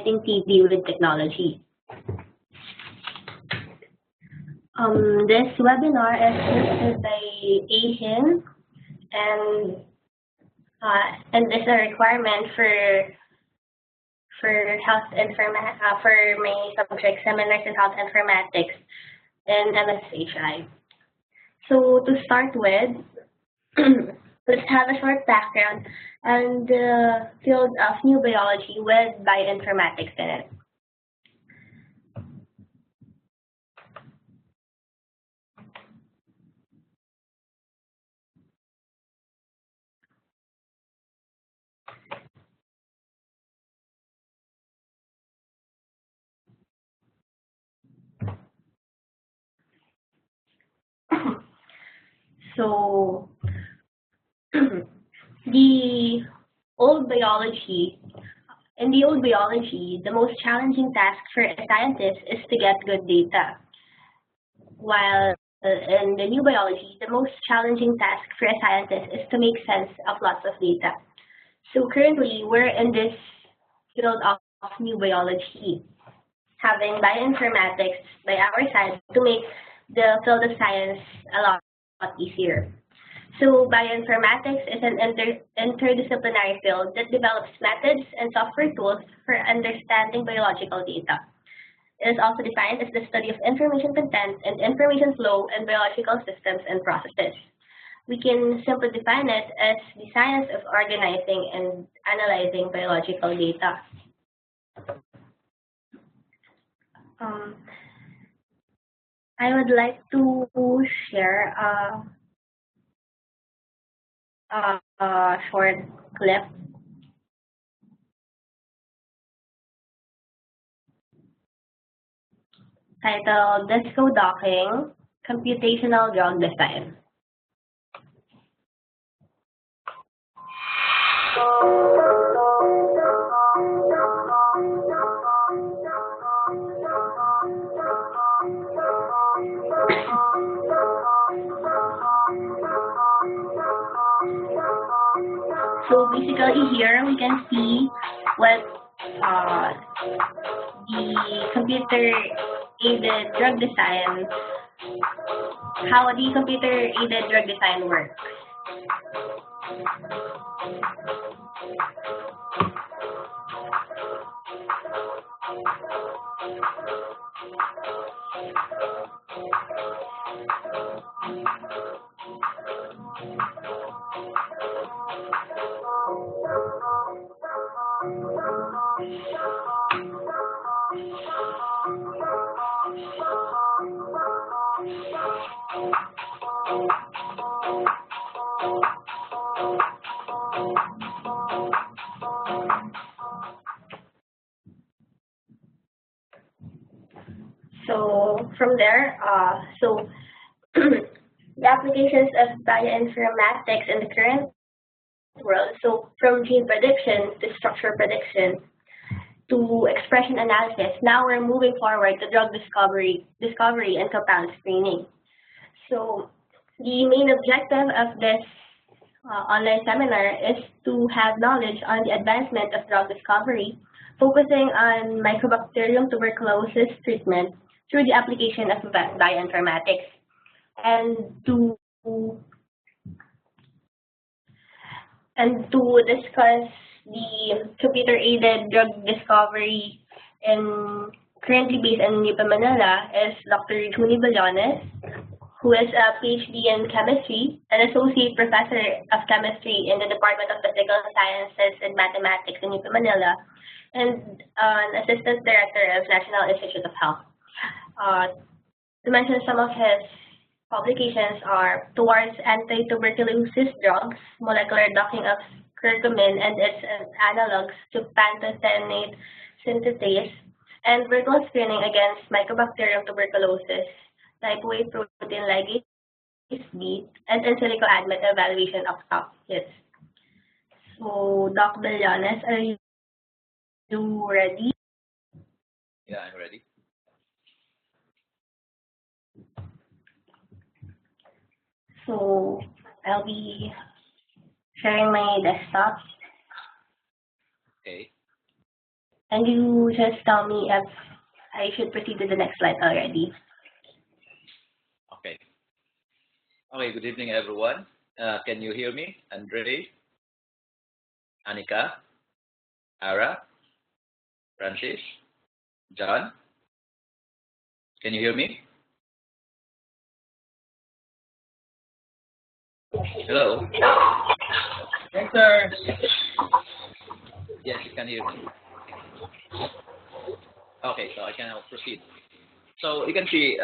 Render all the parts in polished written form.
TV with technology. This webinar is hosted by Asian and is a requirement for for my subject seminars in health informatics and MSHI. So to start with, let's have a short background on the field of new biology with bioinformatics in it. So the old biology, in the old biology, the most challenging task for a scientist is to get good data. While in the new biology, the most challenging task for a scientist is to make sense of lots of data. So currently, we're in this field of new biology, having bioinformatics by our side to make the field of science a lot easier. So bioinformatics is an interdisciplinary field that develops methods and software tools for understanding biological data. It is also defined as the study of information content and information flow in biological systems and processes. We can simply define it as the science of organizing and analyzing biological data. I would like to share a short clip titled Disco Docking, Computational Drug Design. So basically here we can see what the computer-aided drug design, how the computer-aided drug design works. So from there, the applications of bioinformatics in the current world, so from gene prediction to structure prediction to expression analysis, now we're moving forward to drug discovery and compound screening. So the main objective of this online seminar is to have knowledge on the advancement of drug discovery, focusing on Mycobacterium tuberculosis treatment through the application of bioinformatics, and to discuss the computer-aided drug discovery currently based in UP Manila is Dr. Junie Ballones, who is a PhD in chemistry, an associate professor of chemistry in the Department of Physical Sciences and Mathematics in UP Manila, and an assistant director of National Institute of Health. To mention some of his publications are Towards Anti-Tuberculosis Drugs, Molecular Docking of Curcumin and its analogs to pantothenate synthetase, and virtual screening against Mycobacterium tuberculosis, type A protein ligase B, and in silico admit evaluation of top hits. So, Doc Ballones, are you ready? Yeah, I'm ready. So I'll be sharing my desktop. Okay. And you just tell me if I should proceed to the next slide already. Okay. Okay, good evening, everyone. Can you hear me? Andre, Anika, Ara, Francis, John? Can you hear me? Hello? Yes, sir. Yes, you can hear me. Okay, so I can now proceed. So you can see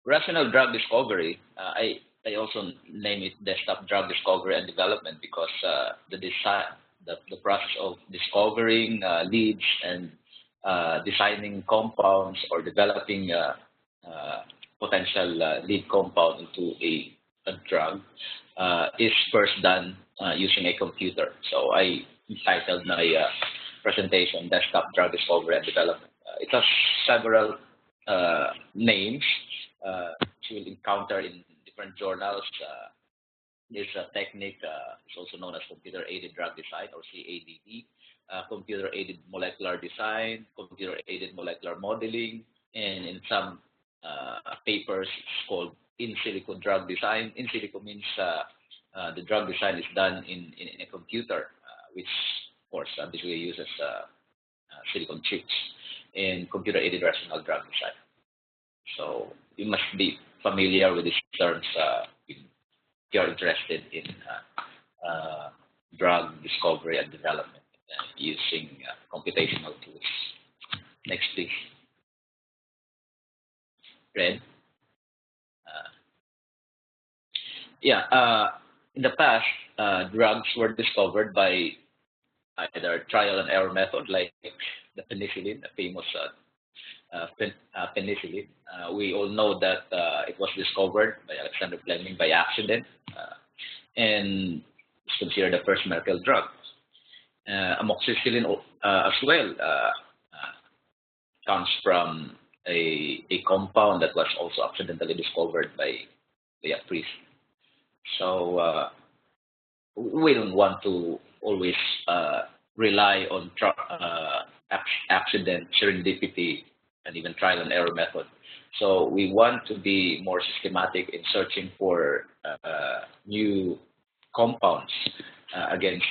rational drug discovery. I also name it desktop drug discovery and development because the process of discovering leads and designing compounds or developing potential lead compound into a drug is first done using a computer. So I entitled my presentation Desktop Drug Discovery and Development. It has several names you will encounter in different journals. This technique is also known as computer-aided drug design or CADD, computer-aided molecular design, computer-aided molecular modeling, and in some papers it's called in silico drug design. In silico means the drug design is done in a computer, which of course basically uses silicon chips in computer-aided rational drug design. So you must be familiar with these terms if you're interested in drug discovery and development using computational tools. Next, please. Red. In the past, drugs were discovered by either trial and error method, like the penicillin, the famous penicillin. We all know that it was discovered by Alexander Fleming by accident and is considered the first miracle drug. Amoxicillin as well comes from a compound that was also accidentally discovered by a priest. So we don't want to always rely on accident, serendipity, and even trial and error method. So we want to be more systematic in searching for new compounds against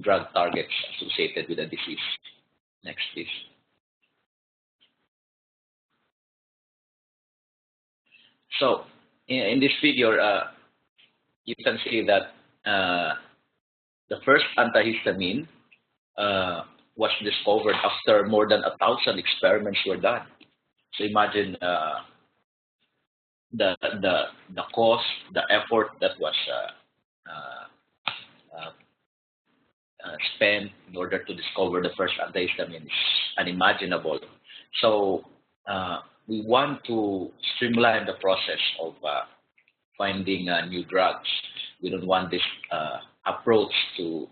drug targets associated with a disease. Next, please. So in this figure, you can see that the first antihistamine was discovered after more than 1,000 experiments were done. So imagine the cost, the effort that was spent in order to discover the first antihistamine is unimaginable. So we want to streamline the process of finding new drugs. We don't want this approach to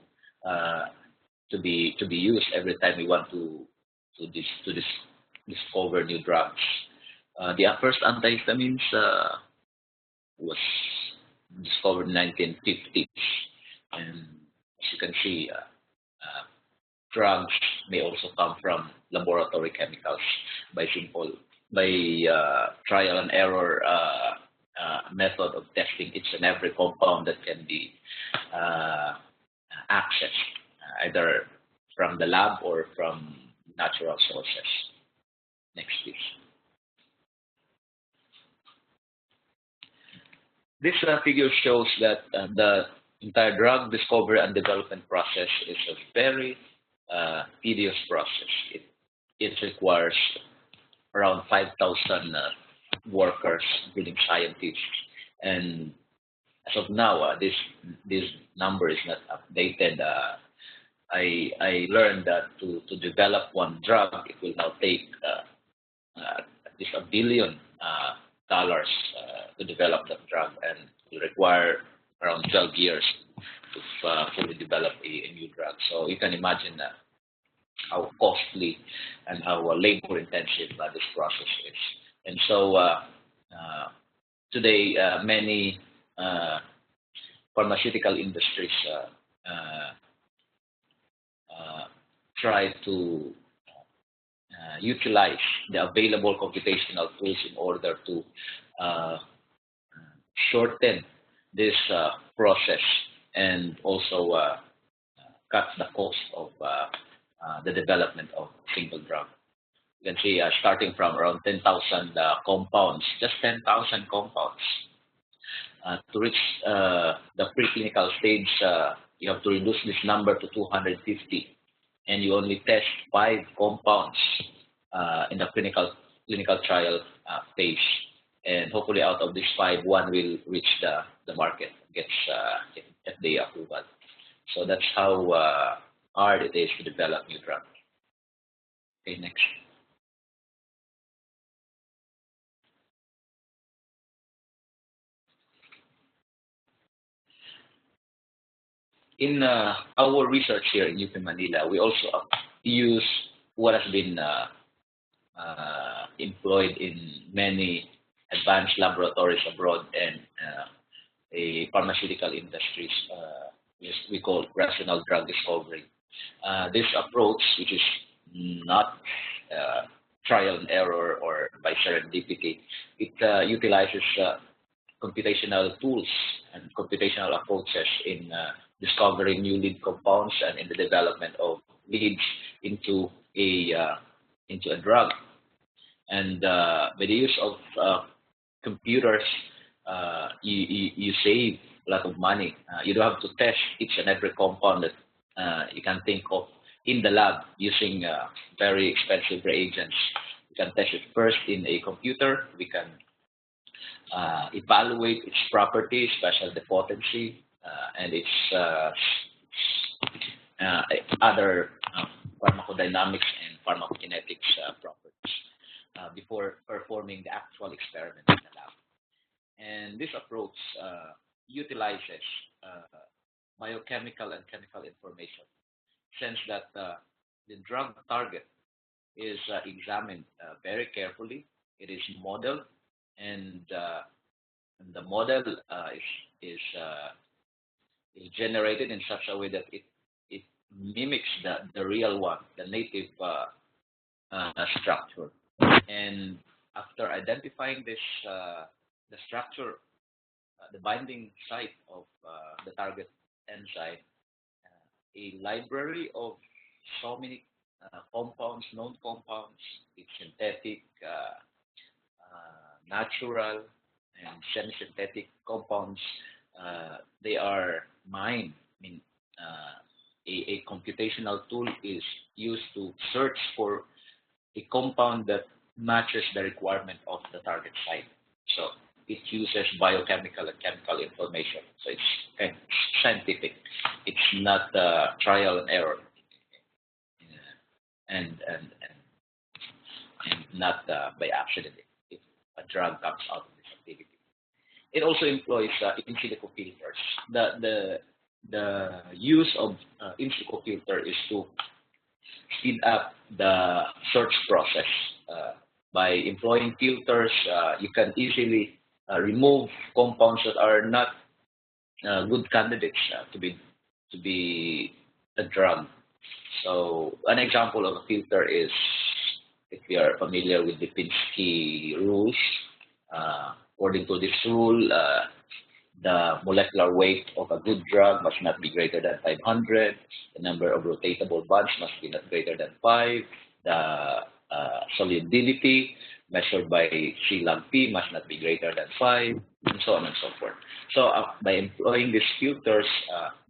be used every time we want to discover new drugs. The first antihistamines was discovered in 1950s, and as you can see, drugs may also come from laboratory chemicals by trial and error method of testing each and every compound that can be accessed either from the lab or from natural sources. Next, please. This figure shows that the entire drug discovery and development process is a very tedious process. It requires around 5,000 workers, including scientists, and as of now, this number is not updated. I learned that to develop one drug, it will now take at least $1 billion to develop that drug, and will require around 12 years to fully develop a new drug. So you can imagine how costly and how labor intensive this process is. And so today, many pharmaceutical industries try to utilize the available computational tools in order to uh, shorten this process and also cut the cost of the development of single drug. You can see starting from around 10,000 compounds, just 10,000 compounds. To reach the preclinical stage, you have to reduce this number to 250, and you only test 5 compounds in the clinical trial phase. And hopefully, out of these 5, one will reach the market, gets FDA approval. So that's how hard it is to develop new drugs. Okay, next. In our research here in UP Manila, we also use what has been employed in many advanced laboratories abroad and a pharmaceutical industries, we call rational drug discovery. This approach, which is not trial and error or by serendipity, it utilizes computational tools and computational approaches in discovering new lead compounds and in the development of leads into a drug. And by the use of computers, you save a lot of money. You don't have to test each and every compound that you can think of in the lab using very expensive reagents. We can test it first in a computer. We can evaluate its properties, especially the potency and its other pharmacodynamics and pharmacokinetics properties before performing the actual experiment in the lab. And this approach utilizes biochemical and chemical information, since that the drug target is examined very carefully. It is modeled, and the model is generated in such a way that it mimics the real one, the native structure. And after identifying this, the structure, the binding site of the target enzyme, a library of so many compounds, known compounds, it's synthetic, natural, and semi-synthetic compounds, they are mined. I mean, a computational tool is used to search for a compound that matches the requirement of the target site. So it uses biochemical and chemical information. So it's kind of scientific. It's not trial and error, and not by accident if a drug comes out of this activity. It also employs in silico filters. The use of in silico filter is to speed up the search process. By employing filters, you can easily remove compounds that are not good candidates to be a drug. So an example of a filter is, if you are familiar with the Pinsky rules, according to this rule, the molecular weight of a good drug must not be greater than 500. The number of rotatable bonds must be not greater than 5. The solubility measured by C log P must not be greater than 5, and so on and so forth. So by employing these filters,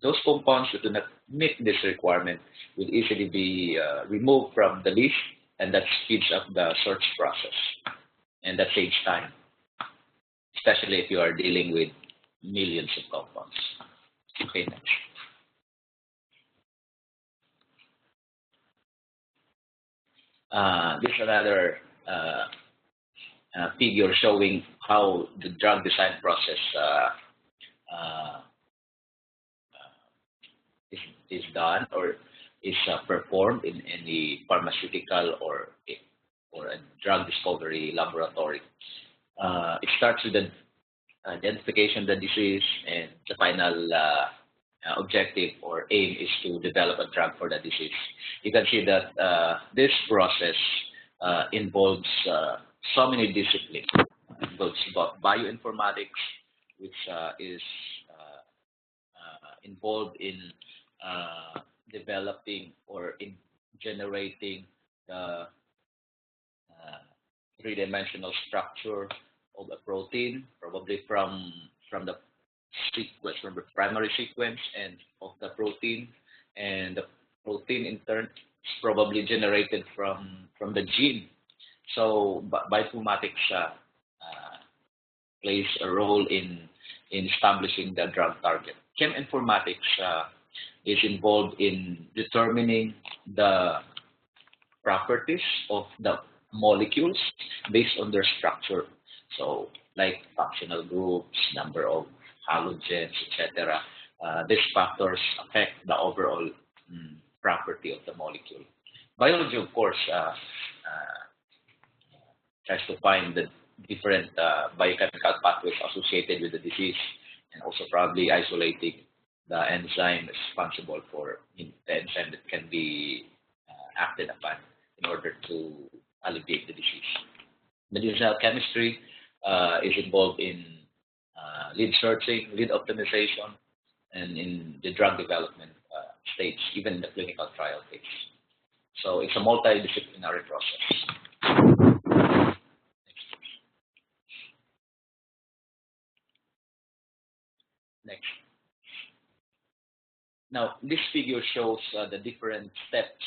those compounds that do not meet this requirement will easily be removed from the list, and that speeds up the search process. And that saves time, especially if you are dealing with millions of compounds. Okay, next. This is another figure showing how the drug design process is done or is performed in any pharmaceutical or a drug discovery laboratory. It starts with the identification of the disease and the final objective or aim is to develop a drug for the disease. You can see that this process involves so many disciplines. It involves about bioinformatics, which is involved in developing or in generating the three-dimensional structure of a protein, probably from the sequence, from the primary sequence and of the protein, and the protein in turn is probably generated from the gene. So bioinformatics plays a role in establishing the drug target. Cheminformatics is involved in determining the properties of the molecules based on their structure. So, like functional groups, number of halogens, etc. These factors affect the overall property of the molecule. Biology, of course, tries to find the different biochemical pathways associated with the disease, and also probably isolating the enzyme responsible for the enzyme that can be acted upon in order to alleviate the disease. Medicinal chemistry is involved in lead searching, lead optimization, and in the drug development stage, even in the clinical trial phase. So it's a multidisciplinary process. Next. Now, this figure shows the different steps.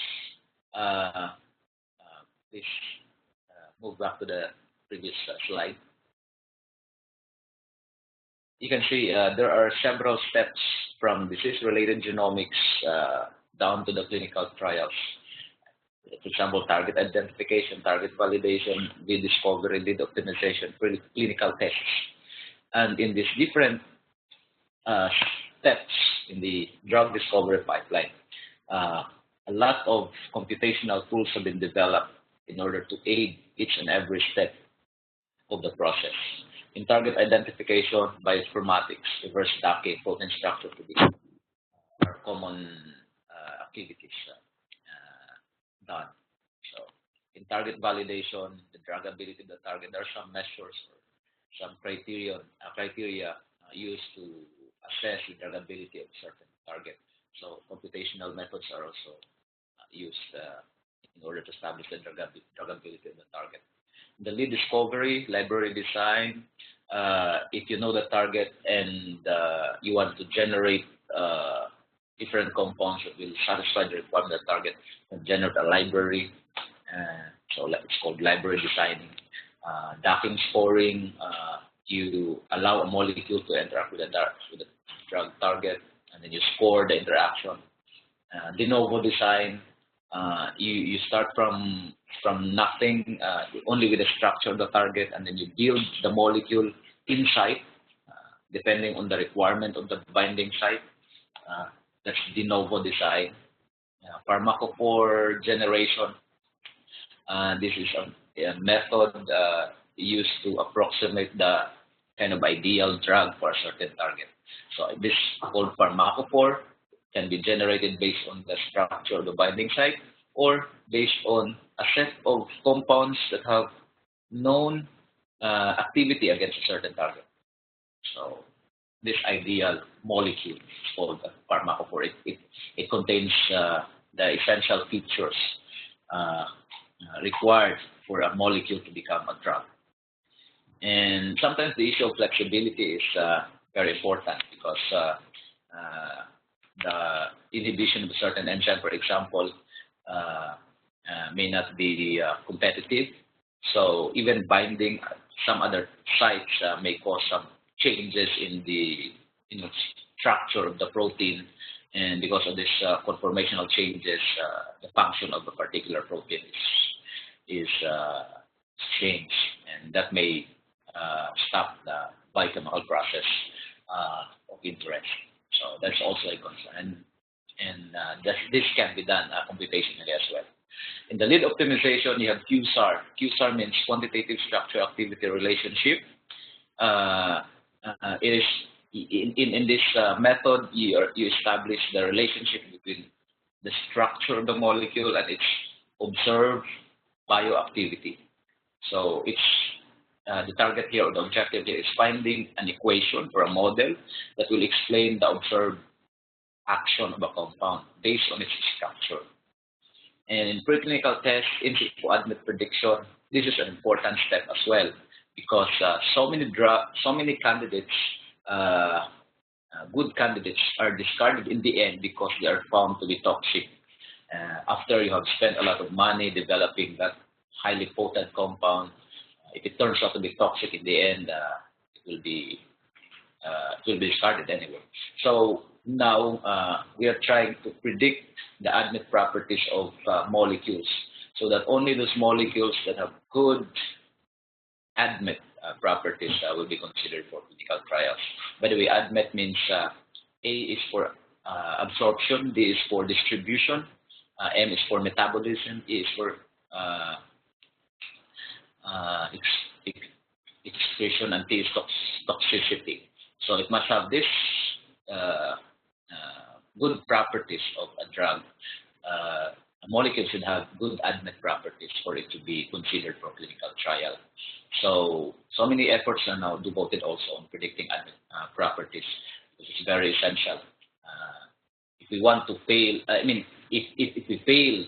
Please move back to the previous slide. You can see there are several steps from disease-related genomics down to the clinical trials. For example, target identification, target validation, lead discovery, lead optimization, clinical tests. And in these different steps in the drug discovery pipeline, a lot of computational tools have been developed in order to aid each and every step of the process. In target identification, bioinformatics, reverse stacking, protein structure prediction are common activities done. So, in target validation, the drug ability of the target, there are some measures or some criteria used to assess the drug ability of a certain target. So, computational methods are also used in order to establish the drug ability of the target. The lead discovery, library design, if you know the target and you want to generate different compounds that will satisfy the requirement of the target, and generate a library. So it's called library designing. Docking scoring, you allow a molecule to interact with the drug target, and then you score the interaction. De novo design, you start from nothing, only with the structure of the target, and then you build the molecule inside, depending on the requirement of the binding site. That's de novo design. Pharmacophore generation. This is a method used to approximate the kind of ideal drug for a certain target. So this is called pharmacophore. Can be generated based on the structure of the binding site or based on a set of compounds that have known activity against a certain target. So this ideal molecule is called a pharmacophore. It contains the essential features required for a molecule to become a drug. And sometimes the issue of flexibility is very important because the inhibition of a certain enzyme, for example, may not be competitive. So even binding some other sites may cause some changes in the structure of the protein, and because of this conformational changes, the function of a particular protein is changed, and that may stop the biochemical process of interest. So that's also a concern, and this can be done computationally as well. In the lead optimization, you have QSAR. QSAR means quantitative structure activity relationship. It is in this method, you establish the relationship between the structure of the molecule and its observed bioactivity. So it's the target here, or the objective here, is finding an equation or a model that will explain the observed action of a compound based on its structure. And in preclinical tests, in situ admit prediction, this is an important step as well, because so many candidates, good candidates, are discarded in the end because they are found to be toxic. After you have spent a lot of money developing that highly potent compound, if it turns out to be toxic in the end, it will be discarded anyway. So now we are trying to predict the ADMET properties of molecules, so that only those molecules that have good ADMET properties will be considered for clinical trials. By the way, ADMET means A is for absorption, D is for distribution, M is for metabolism, E is for excretion, and T is toxicity. So it must have this good properties of a drug. A molecule should have good ADMET properties for it to be considered for clinical trial. So many efforts are now devoted also on predicting ADMET properties, which is very essential. If we want to fail, if we fail,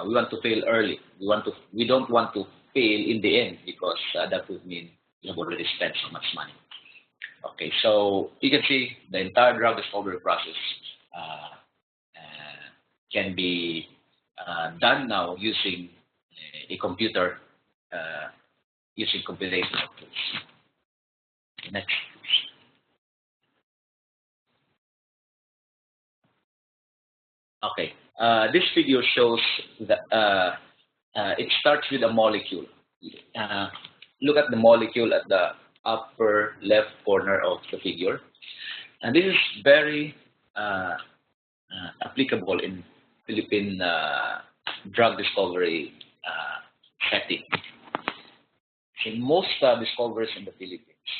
we want to fail early. We don't want to fail in the end, because that would mean we have already spent so much money. Okay, so you can see the entire drug discovery process can be done now using a computer, using computational tools. Next. Okay, this figure shows that it starts with a molecule. Look at the molecule at the upper left corner of the figure, and this is very applicable in Philippine drug discovery setting. In most discoveries in the Philippines,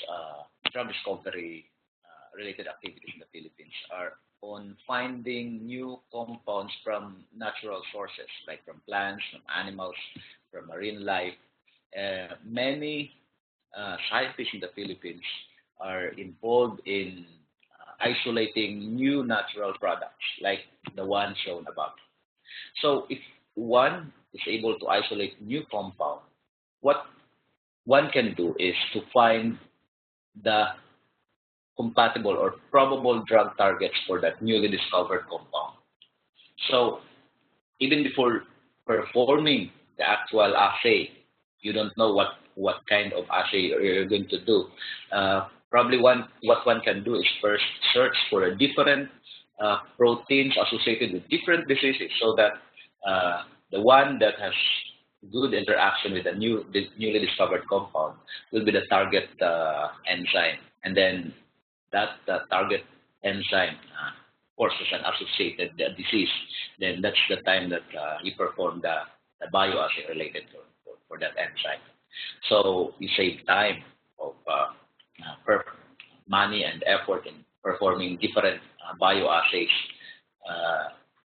drug discovery related activities in the Philippines are on finding new compounds from natural sources, like from plants, from animals, from marine life. Many scientists in the Philippines are involved in isolating new natural products, like the one shown above. So if one is able to isolate new compound, what one can do is to find the compatible or probable drug targets for that newly discovered compound. So even before performing the actual assay, you don't know what kind of assay you're going to do. Probably what one can do is first search for a different proteins associated with different diseases, so that the one that has good interaction with the newly discovered compound will be the target enzyme, and then that target enzyme, of course, is an associated disease. Then that's the time that you perform the bioassay related for that enzyme. So you save time of money and effort in performing different bioassays,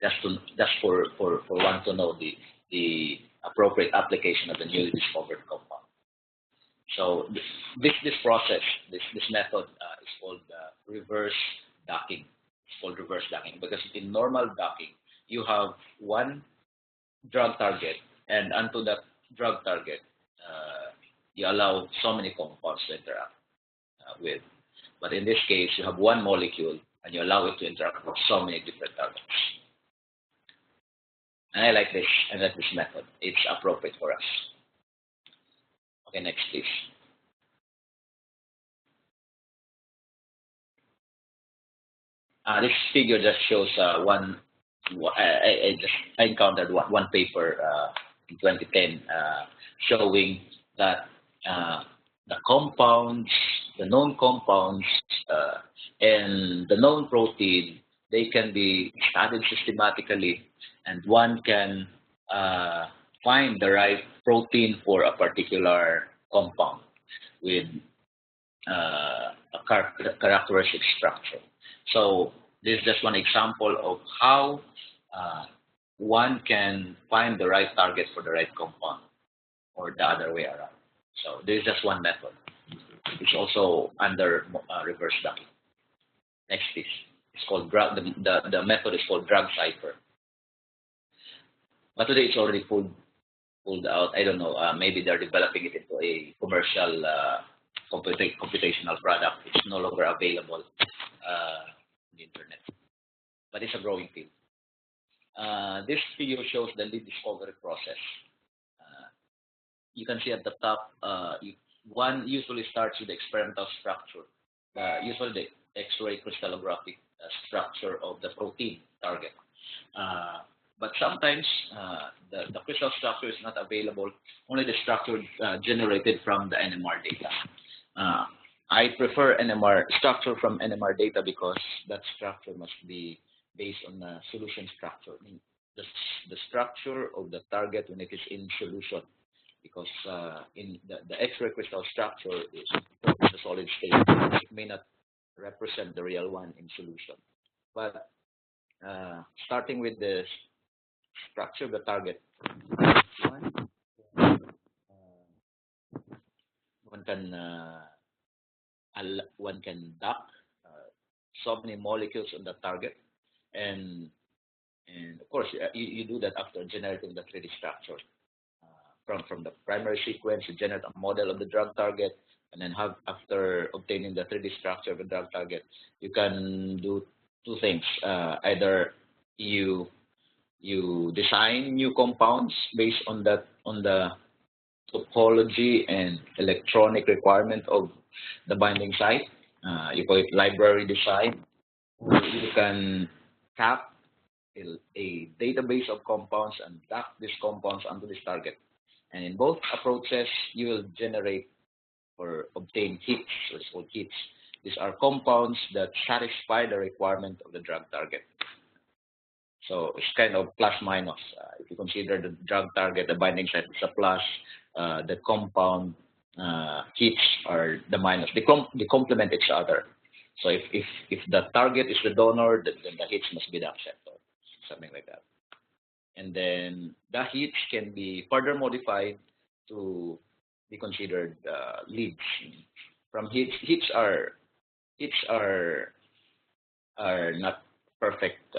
just for one to know the appropriate application of the newly discovered compound. So this process, this method is called reverse docking. It's called reverse docking because in normal docking, you have one drug target, and onto that drug target, you allow so many compounds to interact with. But in this case, you have one molecule, and you allow it to interact with so many different targets. And I like this method. It's appropriate for us. Okay, next, please. This figure just shows one. I encountered one paper in 2010 showing that the compounds, the known compounds, and the known protein, they can be studied systematically, and one can find the right protein for a particular compound with a characteristic structure. So this is just one example of how one can find the right target for the right compound, or the other way around. So this is just one method. It's also under reverse ducking. Next, please. It's called drug. The method is called drug cipher. But today it's already pulled out. I don't know. Maybe they're developing it into a commercial computational product. It's no longer available on the internet, but it's a growing field. This figure shows the lead discovery process. You can see at the top, one usually starts with the experimental structure, usually the X-ray crystallographic structure of the protein target. But sometimes the crystal structure is not available, only the structure generated from the NMR data. I prefer NMR structure from NMR data because that structure must be based on the solution structure, I mean, the structure of the target when it is in solution. Because in the X-ray crystal structure is the solid state. It may not represent the real one in solution. But starting with the structure of the target, one can dock so many molecules on the target, and of course you do that after generating the 3D structure. From the primary sequence, you generate a model of the drug target, and then after obtaining the 3D structure of the drug target, you can do two things. Either you design new compounds based on the topology and electronic requirement of the binding site. You call it library design. You can tap a database of compounds and dock these compounds onto this target. And in both approaches, you will generate or obtain hits, or it's called hits. These are compounds that satisfy the requirement of the drug target. So it's kind of plus minus. If you consider the drug target, the binding site is a plus, the compound hits are the minus. They complement each other. So if the target is the donor, then the hits must be the acceptor, something like that. And then the hits can be further modified to be considered leads. From hits are not perfect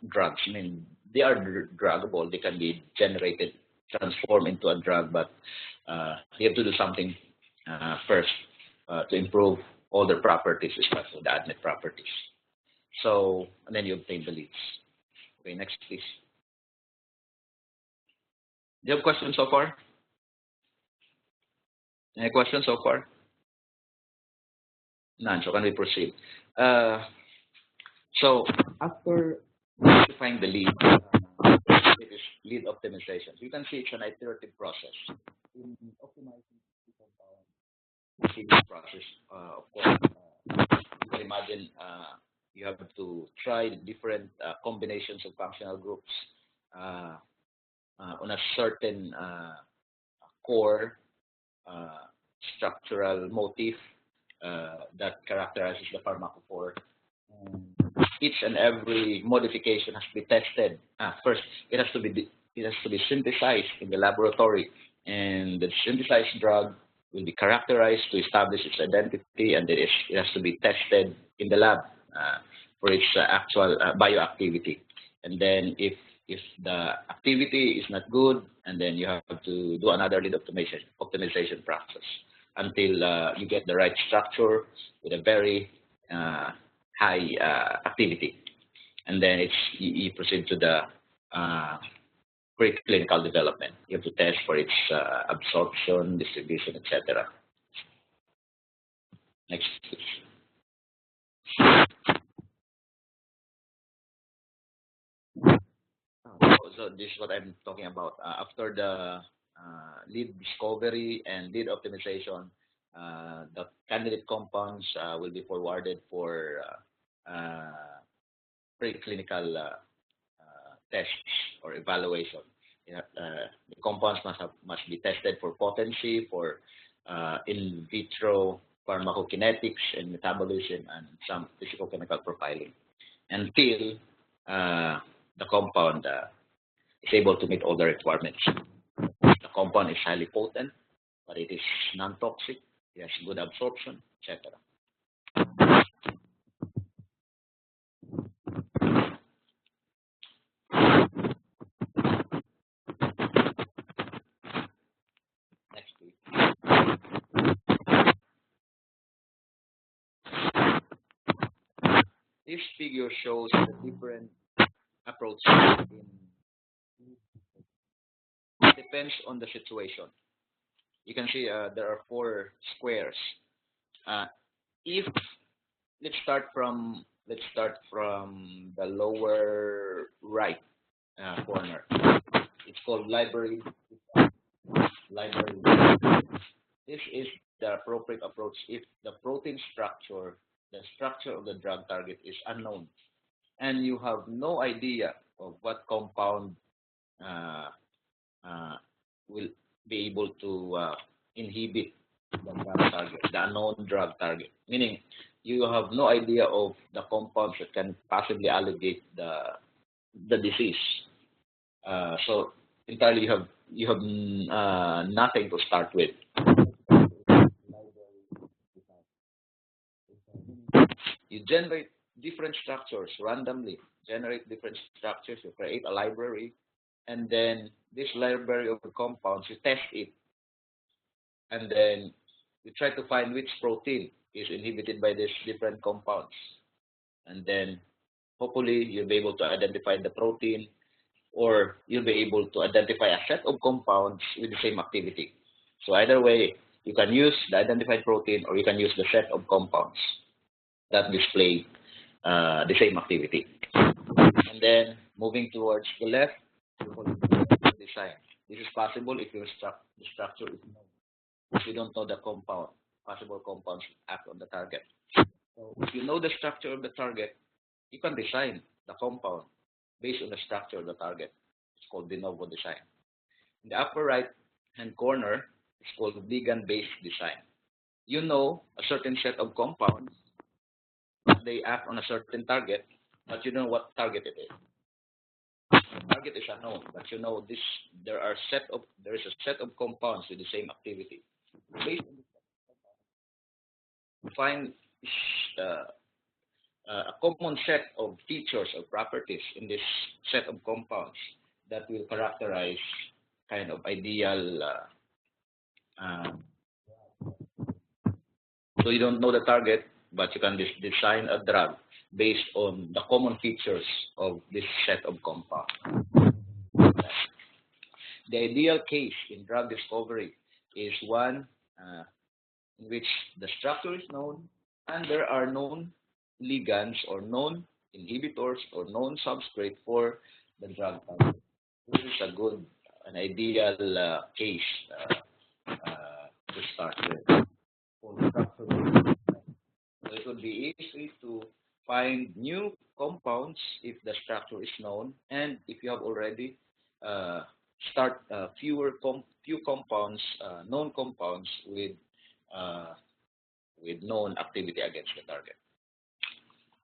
drugs. I mean, they are druggable. They can be generated, transformed into a drug, but you have to do something first to improve all their properties, especially the ADMET properties. So, and then you obtain the leads. Okay, next, please. Do you have questions so far? Any questions so far? None. So can we proceed? So after identifying the lead, it is lead optimization. So you can see it's an iterative process. In optimizing the compound process, of course, you can imagine you have to try different combinations of functional groups on a certain core structural motif that characterizes the pharmacophore. Each and every modification has to be tested. First, it has to be synthesized in the laboratory, and the synthesized drug will be characterized to establish its identity, and it has to be tested in the lab for its actual bioactivity. And then if the activity is not good, and then you have to do another lead optimization process until you get the right structure with a very high activity. And then you proceed to the preclinical development. You have to test for its absorption, distribution, etc. Next, please. So this is what I'm talking about. After the lead discovery and lead optimization, the candidate compounds will be forwarded for preclinical tests or evaluation. The compounds must be tested for potency, for in vitro pharmacokinetics and metabolism, and some physicochemical profiling until the compound is able to meet all the requirements. The compound is highly potent, but it is non-toxic, it has good absorption, etc. Next, please. This figure shows the different approaches. It depends on the situation. You can see there are 4 squares. If let's start from the lower right corner. It's called library. This is the appropriate approach if the protein structure, the structure of the drug target is unknown, and you have no idea of what compound will be able to inhibit the drug target, the unknown drug target. Meaning, you have no idea of the compounds that can possibly alleviate the disease. So entirely, you have nothing to start with. You generate different structures randomly. Generate different structures. You create a library, and then this library of compounds, you test it, and then you try to find which protein is inhibited by these different compounds, and then hopefully you'll be able to identify the protein, or you'll be able to identify a set of compounds with the same activity. So either way, you can use the identified protein, or you can use the set of compounds that display the same activity. And then moving towards the left, you call it the design. This is possible if the structure is known. If you don't know the compound, possible compounds act on the target. So if you know the structure of the target, you can design the compound based on the structure of the target. It's called de novo design. In the upper right hand corner, it's called ligand-based design. You know a certain set of compounds, they act on a certain target, but you don't know what target it is. The target is unknown, but you know this. There is a set of compounds with the same activity. Based on this, you find a common set of features or properties in this set of compounds that will characterize kind of ideal. So you don't know the target, but you can design a drug based on the common features of this set of compounds. The ideal case in drug discovery is one in which the structure is known and there are known ligands or known inhibitors or known substrate for the drug target. This is an ideal case to start with. So it would be easy to find new compounds if the structure is known, and if you have already start few compounds, known compounds with known activity against the target.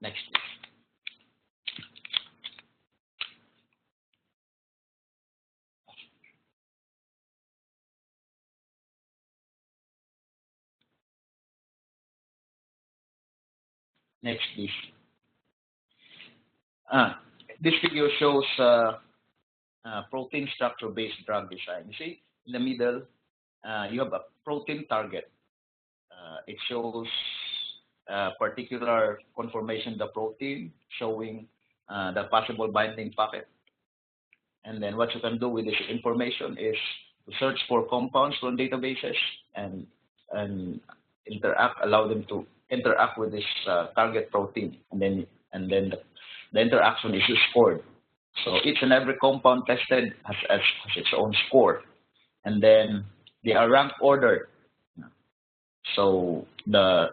Next, please. Next, please. This video shows protein structure-based drug design. You see, in the middle, you have a protein target. It shows particular conformation of the protein, showing the possible binding pocket. And then what you can do with this information is to search for compounds from databases and allow them to interact with this target protein, and then the interaction is scored. So each and every compound tested has its own score, and then they are rank ordered. So the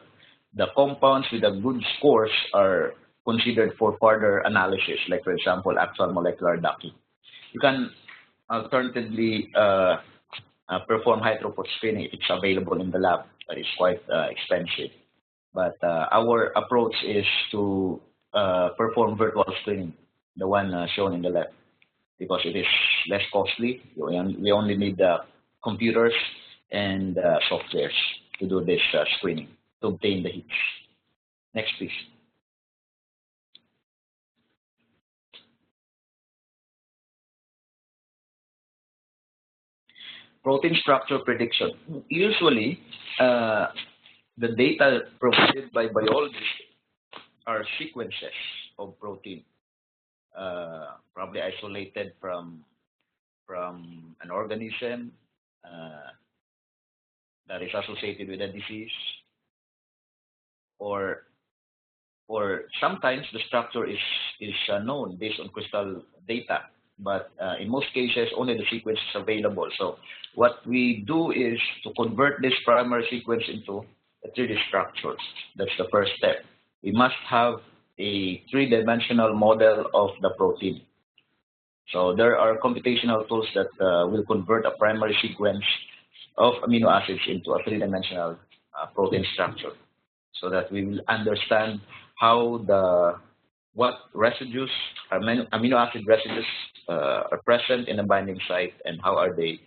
compounds with the good scores are considered for further analysis, like for example, actual molecular docking. You can alternatively perform high throughput screening if it's available in the lab. That is quite expensive. But our approach is to perform virtual screening, the one shown in the left, because it is less costly. We only need the computers and softwares to do this screening, to obtain the hits. Next, please. Protein structure prediction. Usually, the data provided by biologists are sequences of protein, probably isolated from an organism that is associated with a disease, or sometimes the structure is known based on crystal data, but in most cases only the sequence is available. So what we do is to convert this primary sequence into a 3D structure. That's the first step. We must have a 3-dimensional model of the protein. So there are computational tools that will convert a primary sequence of amino acids into a 3-dimensional protein structure, so that we will understand how what residues, amino acid residues are present in the binding site, and how are they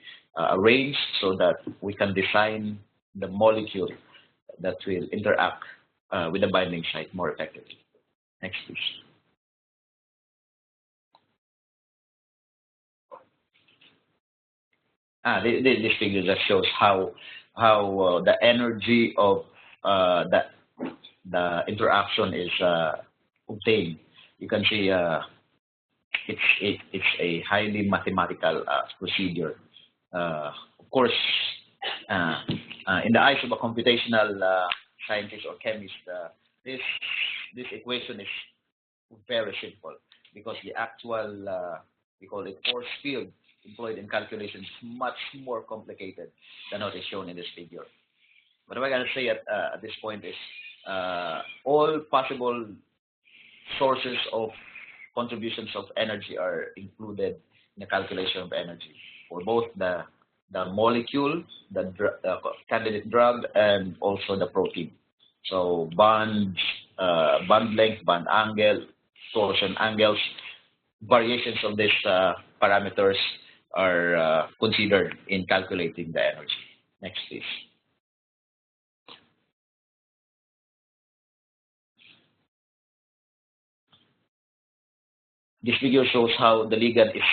arranged, so that we can design the molecule that will interact with the binding site more effectively. Next, please. This figure just shows how the energy of the interaction is obtained. You can see it's a highly mathematical procedure. Of course, in the eyes of a computational scientist or chemist, this equation is very simple, because the actual we call it force field employed in calculation is much more complicated than what is shown in this figure. What I'm going to say at this point is all possible sources of contributions of energy are included in the calculation of energy for both the molecule, the candidate drug, and also the protein. So bond length, bond angle, torsion angles, variations of these parameters are considered in calculating the energy. Next, please. This figure shows how the ligand is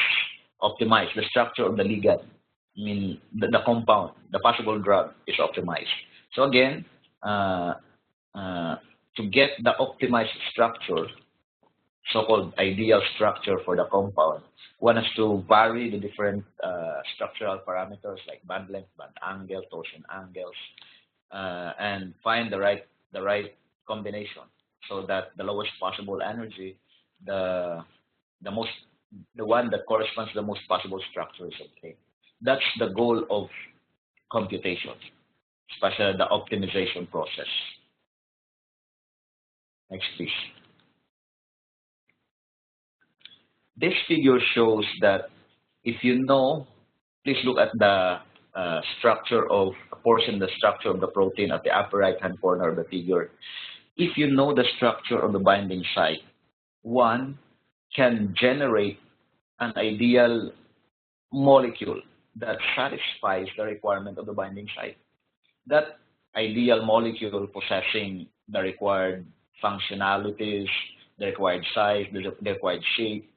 optimized, the structure of the ligand. I mean, the compound, the possible drug is optimized. So again, to get the optimized structure, so-called ideal structure for the compound, one has to vary the different structural parameters like bond length, bond angle, torsion angles, and find the right combination, so that the lowest possible energy, the one that corresponds to the most possible structure is obtained. That's the goal of computation, especially the optimization process. Next, please. This figure shows that if you know, please look at the structure of the structure of the protein at the upper right-hand corner of the figure. If you know the structure of the binding site, one can generate an ideal molecule that satisfies the requirement of the binding site. That ideal molecule possessing the required functionalities, the required size, the required shape,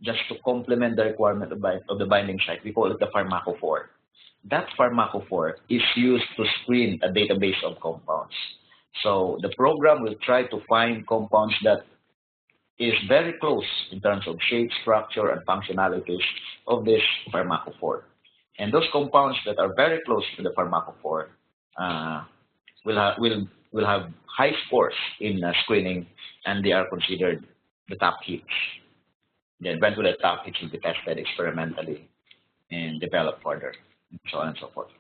just to complement the requirement of the binding site, we call it the pharmacophore. That pharmacophore is used to screen a database of compounds. So the program will try to find compounds that is very close in terms of shape, structure, and functionalities of this pharmacophore. And those compounds that are very close to the pharmacophore will have high scores in screening, and they are considered the top hits. Then eventually the top hits will be tested experimentally and developed further, and so on and so forth.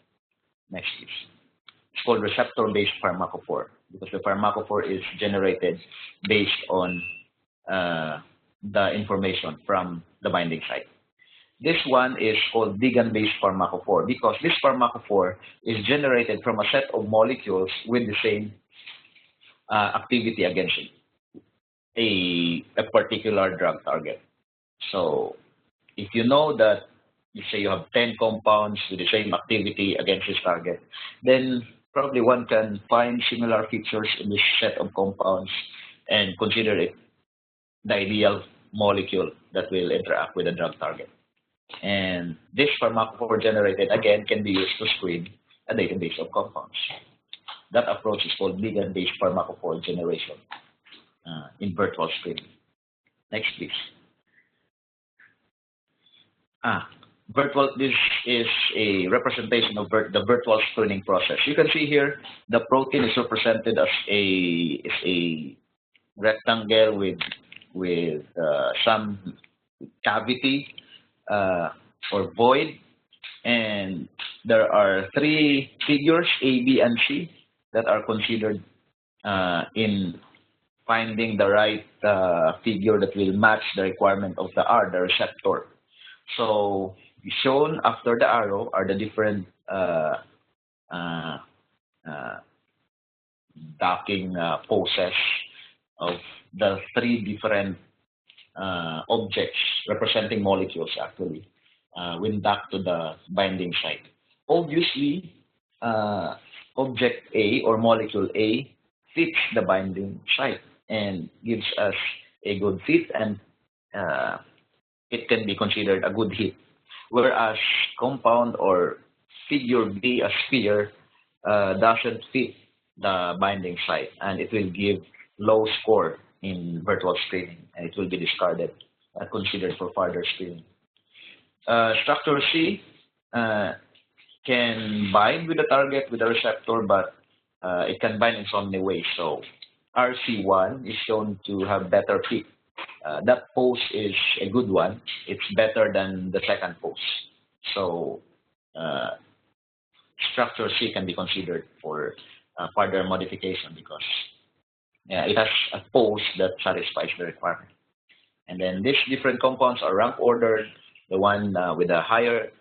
Next, please. It's called receptor-based pharmacophore, because the pharmacophore is generated based on the information from the binding site. This one is called ligand-based pharmacophore because this pharmacophore is generated from a set of molecules with the same activity against a particular drug target. So if you know that, you say you have 10 compounds with the same activity against this target, then probably one can find similar features in this set of compounds and consider it the ideal molecule that will interact with the drug target. And this pharmacophore generated again can be used to screen a database of compounds. That approach is called ligand-based pharmacophore generation in virtual screening. Next, please. This is a representation of the virtual screening process. You can see here the protein is represented as a rectangle with some cavity or void, and there are three figures A, B, and C that are considered in finding the right figure that will match the requirement of the R, the receptor. So shown after the arrow are the different docking poses of the three different objects representing molecules actually when docked to the binding site. Obviously, object A or molecule A fits the binding site and gives us a good fit, and it can be considered a good hit. Whereas compound or figure B, a sphere, doesn't fit the binding site, and it will give low score in virtual screening, and it will be discarded and considered for further screening. Structure C can bind with the target, with the receptor, but it can bind in so many ways. So RC1 is shown to have better fit. That pose is a good one. It's better than the second pose. So structure C can be considered for further modification because it has a pose that satisfies the requirement. And then these different compounds are rank ordered. The one with the higher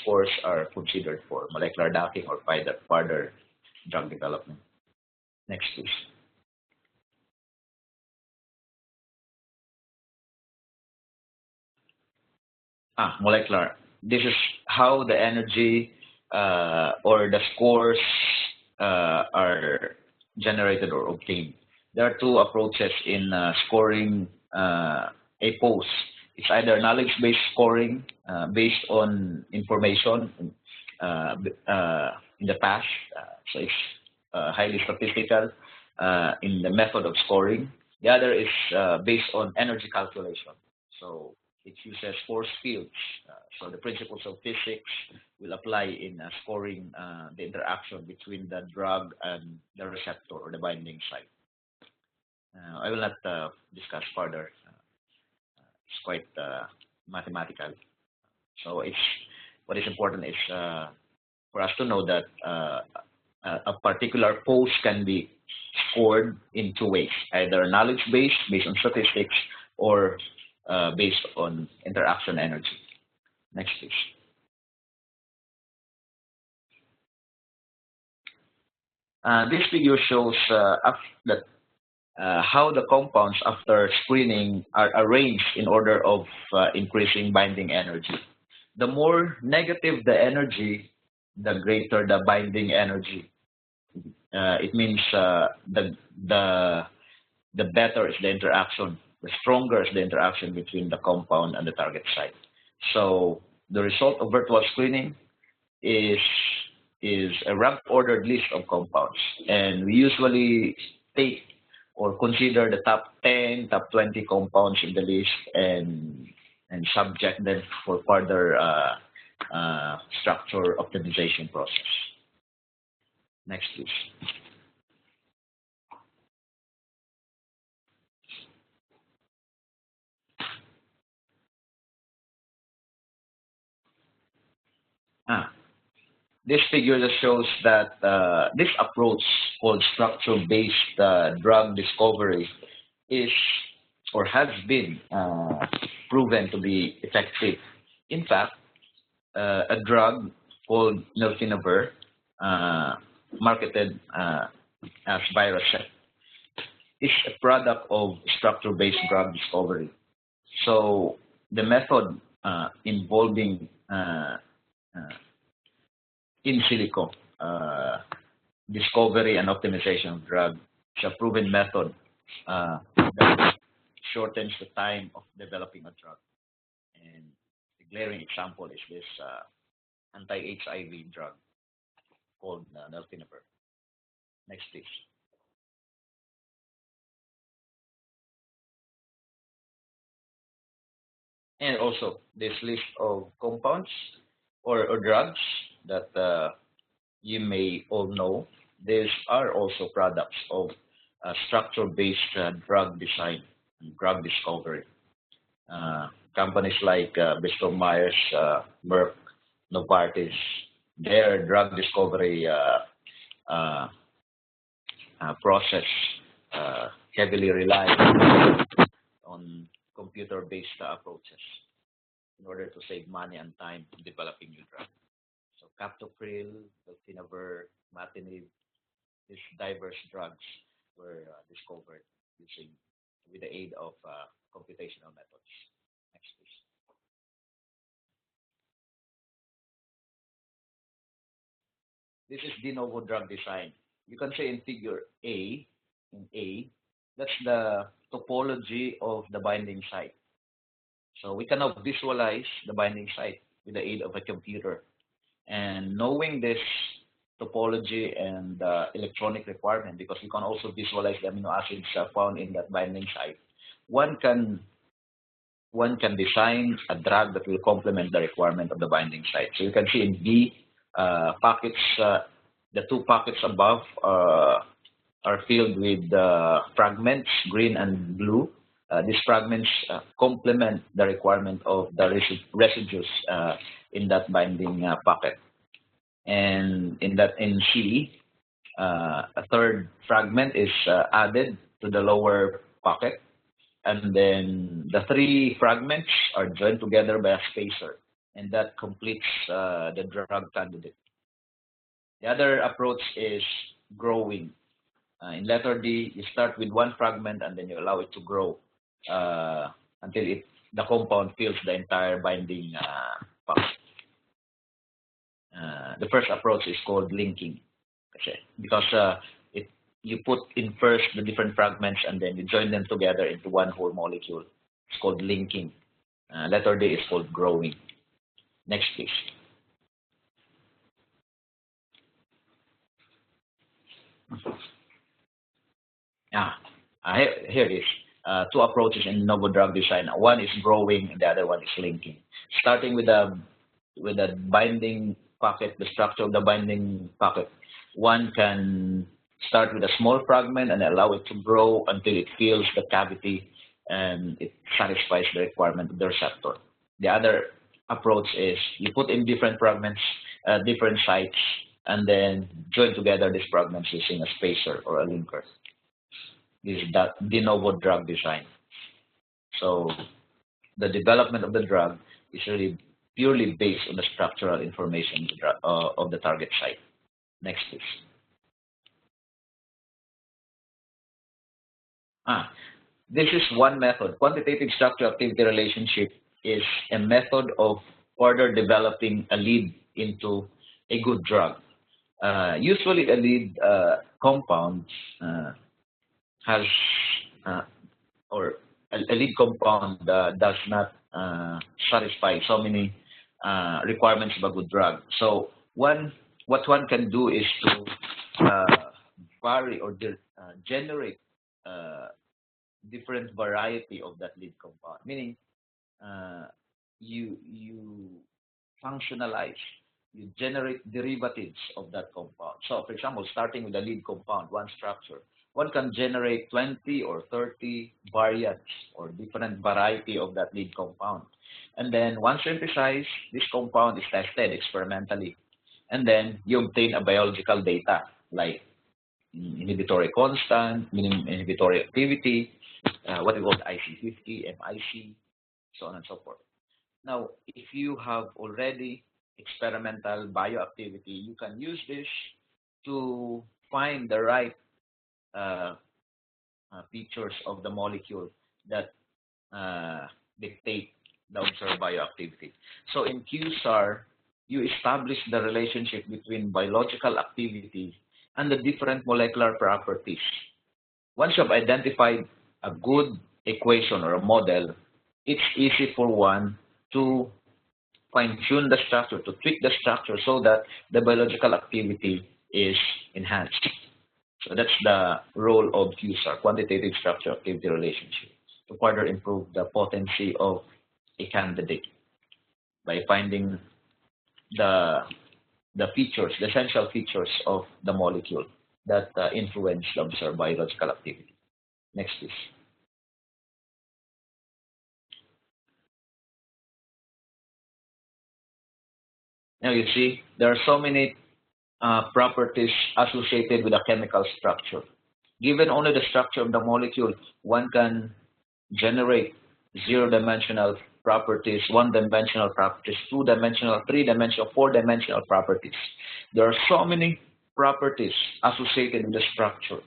scores are considered for molecular docking or further drug development. Next, please. Molecular. This is how the energy or the scores are generated or obtained. There are two approaches in scoring a pose. It's either knowledge-based scoring based on information in the past. So it's highly statistical in the method of scoring. The other is based on energy calculation. So it uses force fields. So the principles of physics will apply in scoring the interaction between the drug and the receptor or the binding site. I will not discuss further. It's quite mathematical. So what is important is for us to know that a particular pose can be scored in two ways, either knowledge-based, based on statistics, or based on interaction energy. Next, please. This figure shows that how the compounds after screening are arranged in order of increasing binding energy. The more negative the energy, the greater the binding energy. It means the better is the interaction, the stronger is the interaction between the compound and the target site. So the result of virtual screening is a rank ordered list of compounds, and we usually take or consider the top 10, top 20 compounds in the list and subject them for further structure optimization process. Next, please. This figure just shows that this approach called structure-based drug discovery is or has been proven to be effective In fact, a drug called nelfinavir, marketed as Viracet, is a product of structure-based drug discovery. So the method involving in silico discovery and optimization of drug is a proven method that shortens the time of developing a drug. And the glaring example is this anti-HIV drug called nelfinavir. Next, please. And also this list of compounds or drugs that you may all know. These are also products of structure-based drug design and drug discovery. Companies like Bristol Myers, Merck, Novartis, their drug discovery process heavily relies on computer-based approaches in order to save money and time in developing new drugs. So captopril, delfinavir, imatinib, these diverse drugs were discovered using with the aid of computational methods. Next, please. This is de novo drug design. You can say in figure A, that's the topology of the binding site. So we can now visualize the binding site with the aid of a computer. And knowing this topology and electronic requirement, because you can also visualize the amino acids found in that binding site, one can design a drug that will complement the requirement of the binding site. So you can see in B pockets, the two pockets above are filled with fragments, green and blue. These fragments complement the requirement of the residues in that binding pocket. And in C, a third fragment is added to the lower pocket, and then the three fragments are joined together by a spacer, and that completes the drug candidate. The other approach is growing. In letter D, you start with one fragment and then you allow it to grow until the compound fills the entire binding pocket. The first approach is called linking, because you put in first the different fragments and then you join them together into one whole molecule. It's called linking. Letter D is called growing. Next, please. Here it is. Two approaches in novel drug design. One is growing, and the other one is linking. Starting with the binding pocket, the structure of the binding pocket, one can start with a small fragment and allow it to grow until it fills the cavity and it satisfies the requirement of the receptor. The other approach is you put in different fragments, different sites, and then join together these fragments using a spacer or a linker. This is that de novo drug design. So the development of the drug is really purely based on the structural information of the target site. Next, please. This is one method. Quantitative structure-activity relationship is a method of further developing a lead into a good drug. Usually, a lead compound has or a lead compound does not satisfy so many requirements of a good drug. So what one can do is to vary or generate different variety of that lead compound, meaning you functionalize, you generate derivatives of that compound. So for example, starting with the lead compound, one structure, one can generate 20 or 30 variants or different variety of that lead compound. And then once synthesized, this compound is tested experimentally. And then you obtain a biological data like inhibitory constant, minimum inhibitory activity, what we call IC50, MIC, so on and so forth. Now, if you have already experimental bioactivity, you can use this to find the right uh, features of the molecule that uh, dictate the observed bioactivity. So in QSAR, you establish the relationship between biological activity and the different molecular properties. Once you have identified a good equation or a model, it's easy for one to fine-tune the structure, to tweak the structure so that the biological activity is enhanced. So that's the role of QSAR, quantitative structure activity relationship, to further improve the potency of a candidate by finding the features, the essential features of the molecule that influence the observed biological activity. Next, please. Now you see there are so many properties associated with a chemical structure. Given only the structure of the molecule, one can generate zero-dimensional properties, one-dimensional properties, two-dimensional, three-dimensional, four-dimensional properties. There are so many properties associated with the structure.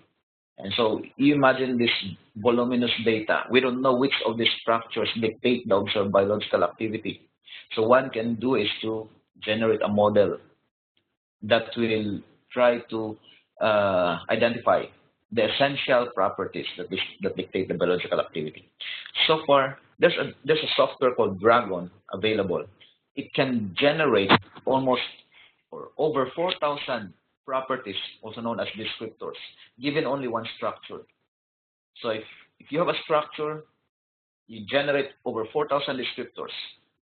And so you imagine this voluminous data. We don't know which of these structures dictate the observed biological activity. So one can do is to generate a model that will try to identify the essential properties that dictate the biological activity. So far, there's a software called Dragon available. It can generate almost or over 4,000 properties, also known as descriptors, given only one structure. So if you have a structure, you generate over 4,000 descriptors.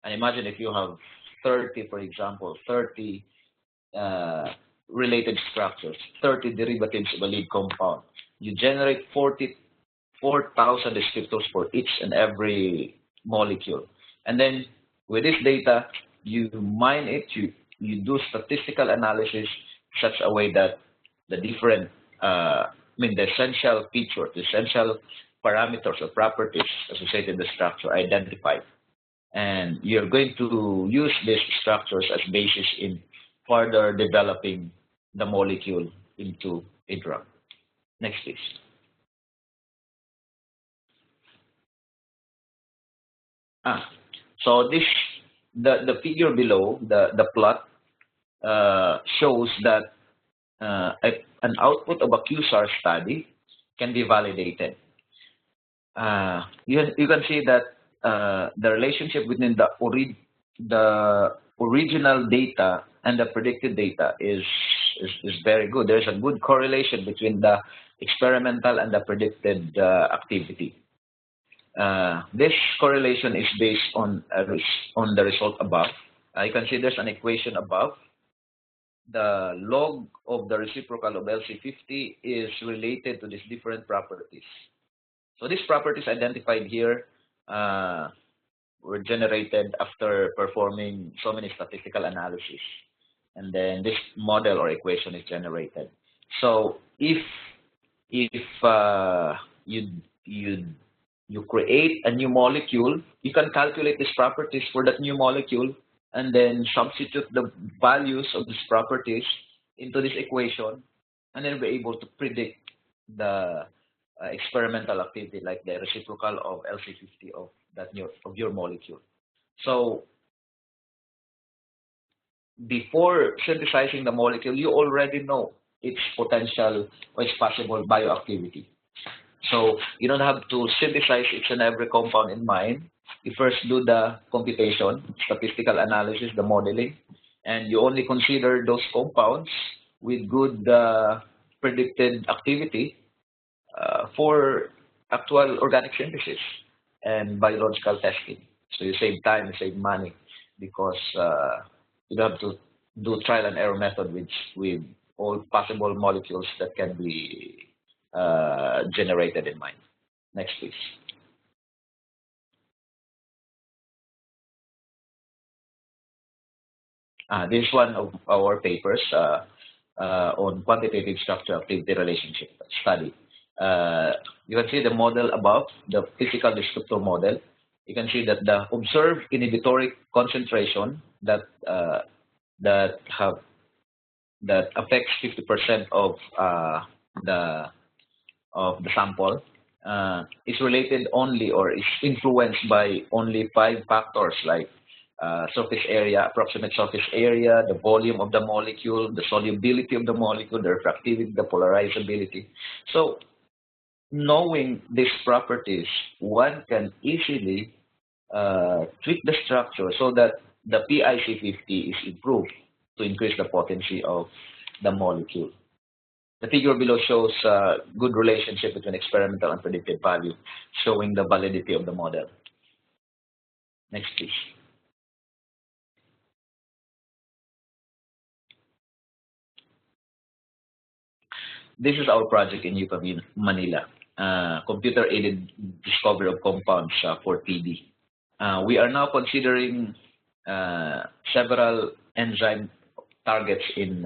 And imagine if you have 30, for example, 30 related structures, 30 derivatives of a lead compound. You generate 44,000 descriptors for each and every molecule. And then with this data, you mine it, you do statistical analysis such a way that the different, the essential features, the essential parameters or properties associated with the structure are identified. And you're going to use these structures as basis in further developing the molecule into a drug. Next, please. So the figure below, the plot, shows that an output of a QSAR study can be validated. You can see that the relationship between the original data and the predicted data is very good. There's a good correlation between the experimental and the predicted activity. This correlation is based on the result above. You can see there's an equation above. The log of the reciprocal of LC50 is related to these different properties. So these properties identified here were generated after performing so many statistical analysis. And then this model or equation is generated. So if you create a new molecule, you can calculate these properties for that new molecule and then substitute the values of these properties into this equation, and then be able to predict the experimental activity, like the reciprocal of LC50 of your molecule. So before synthesizing the molecule, you already know its potential or its possible bioactivity. So you don't have to synthesize each and every compound in mind. You first do the computation, statistical analysis, the modeling, and you only consider those compounds with good predicted activity for actual organic synthesis and biological testing. So you save time, you save money, because you don't have to do trial and error method with all possible molecules that can be generated in mind. Next, please. This is one of our papers on quantitative structure activity relationship study. You can see the model above, the physical descriptor model. you can see that the observed inhibitory concentration that affects 50% of the sample is related only, or is influenced by only 5 factors, like surface area, approximate surface area, the volume of the molecule, the solubility of the molecule, the refractivity, the polarizability. So knowing these properties, one can easily tweak the structure so that the PIC50 is improved to increase the potency of the molecule. The figure below shows a good relationship between experimental and predicted value, showing the validity of the model. Next, please. This is our project in UPM Manila, computer-aided discovery of compounds for TB. We are now considering several enzyme targets in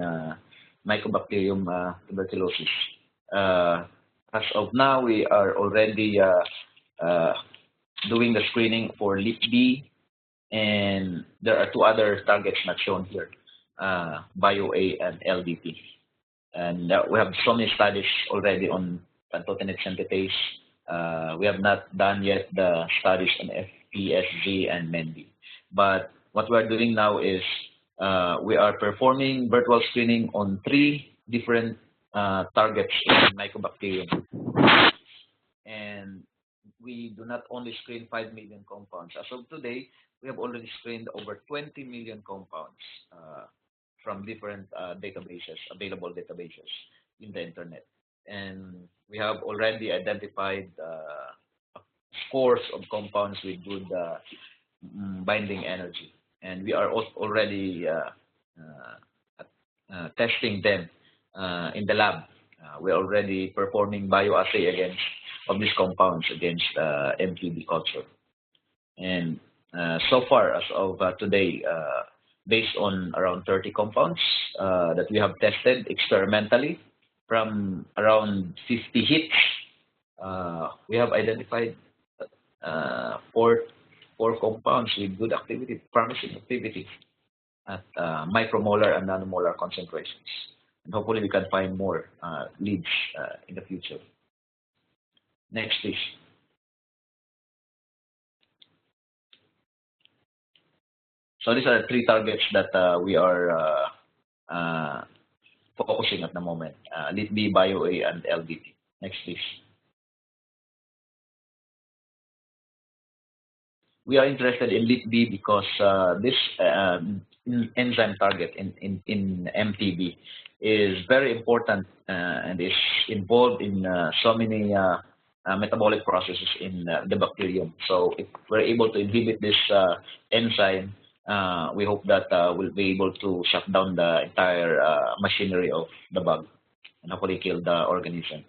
Mycobacterium tuberculosis. As of now, we are already doing the screening for LIP-B, and there are 2 other targets not shown here, BioA and LDP. And we have so many studies already on pantothenate synthetase. We have not done yet the studies on FPSG and MEND. But what we are doing now is we are performing virtual screening on 3 different targets in Mycobacterium. And we do not only screen 5 million compounds. As of today, we have already screened over 20 million compounds from different databases, available databases in the internet. And we have already identified scores of compounds with good binding energy. And we are also already testing them in the lab. We're already performing bioassay against of these compounds against MTB culture. And so far, as of today, based on around 30 compounds that we have tested experimentally from around 50 hits, we have identified 4 compounds with good activity, promising activity at micromolar and nanomolar concentrations. And hopefully we can find more leads in the future. Next, please. So these are the 3 targets that we are focusing at the moment, LIP-B, BioA, and LDP. Next, please. We are interested in LIP-B because this enzyme target in MTB is very important and is involved in so many metabolic processes in the bacterium. So if we're able to inhibit this enzyme, we hope that we'll be able to shut down the entire machinery of the bug and hopefully kill the organism.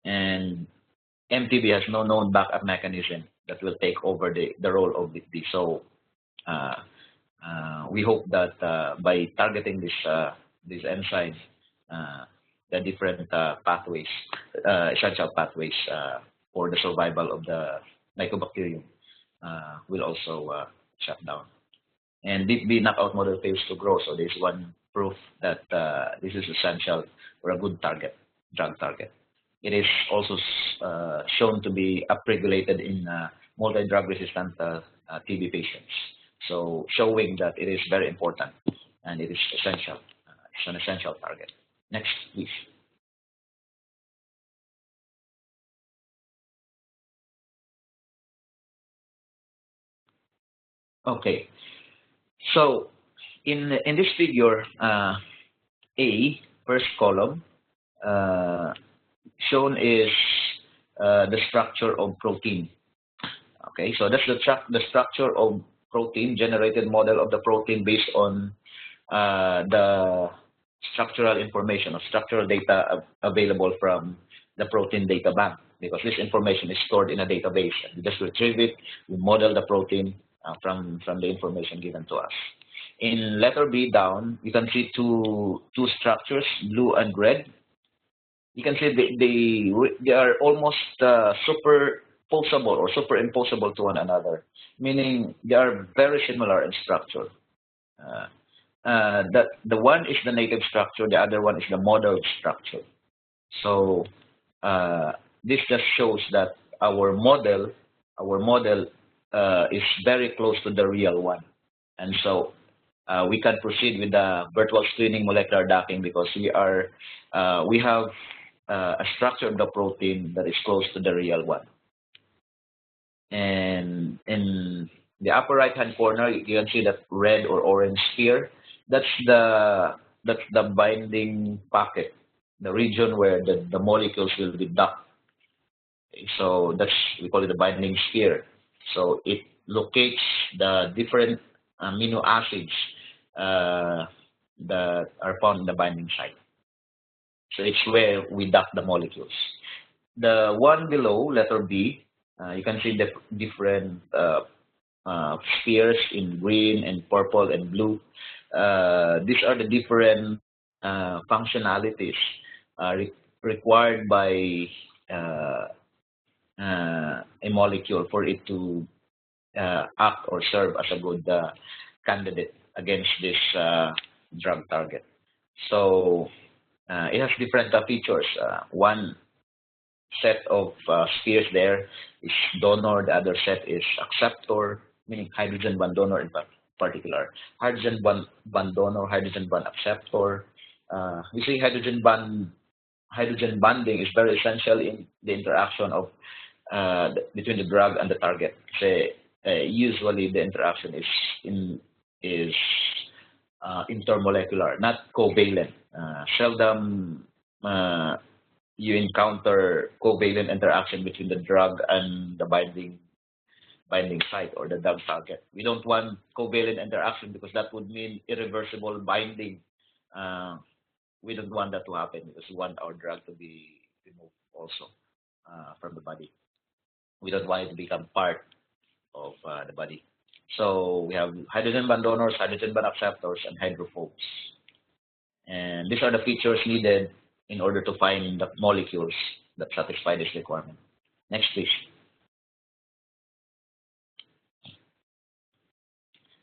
And MTB has no known backup mechanism that will take over the role of LIP-B. So we hope that by targeting this enzyme, the different pathways, essential pathways for the survival of the Mycobacterium will also shut down. And LIP-B knockout model fails to grow, so there's one proof that this is essential for a good target, drug target. It is also shown to be upregulated in multi-drug resistant TB patients. So showing that it is very important and it is essential. It's an essential target. Next, please. Okay. So in this figure, A, first column, shown is the structure of protein. Okay, so that's the structure of protein, generated model of the protein based on the structural information or structural data available from the protein data bank, because this information is stored in a database. We just retrieve it, we model the protein from the information given to us. In letter B down, you can see two structures, blue and red. You can see they are almost posable or superimposable to one another, meaning they are very similar in structure. That the one is the native structure, the other one is the modeled structure. So this just shows that our model is very close to the real one, and so we can proceed with the virtual screening molecular docking because we have a structure of the protein that is close to the real one. And in the upper right hand corner, you can see that red or orange sphere. That's the binding pocket, the region where the molecules will be docked. So we call it the binding sphere. So it locates the different amino acids that are found in the binding site. So it's where we dock the molecules. The one below, letter B, you can see the different spheres in green and purple and blue. These are the different functionalities required by a molecule for it to act or serve as a good candidate against this drug target. So it has different features. One set of spheres there is donor, the other set is acceptor, meaning hydrogen bond donor in particular. Hydrogen bond donor, hydrogen bond acceptor. We see hydrogen bonding is very essential in the interaction of between the drug and the target. Say, usually the interaction is intermolecular, not covalent. Seldom you encounter covalent interaction between the drug and the binding site or the drug target. We don't want covalent interaction because that would mean irreversible binding. We don't want that to happen because we want our drug to be removed also from the body. We don't want it to become part of the body. So we have hydrogen bond donors, hydrogen bond acceptors, and hydrophobes. And these are the features needed in order to find the molecules that satisfy this requirement. Next, please.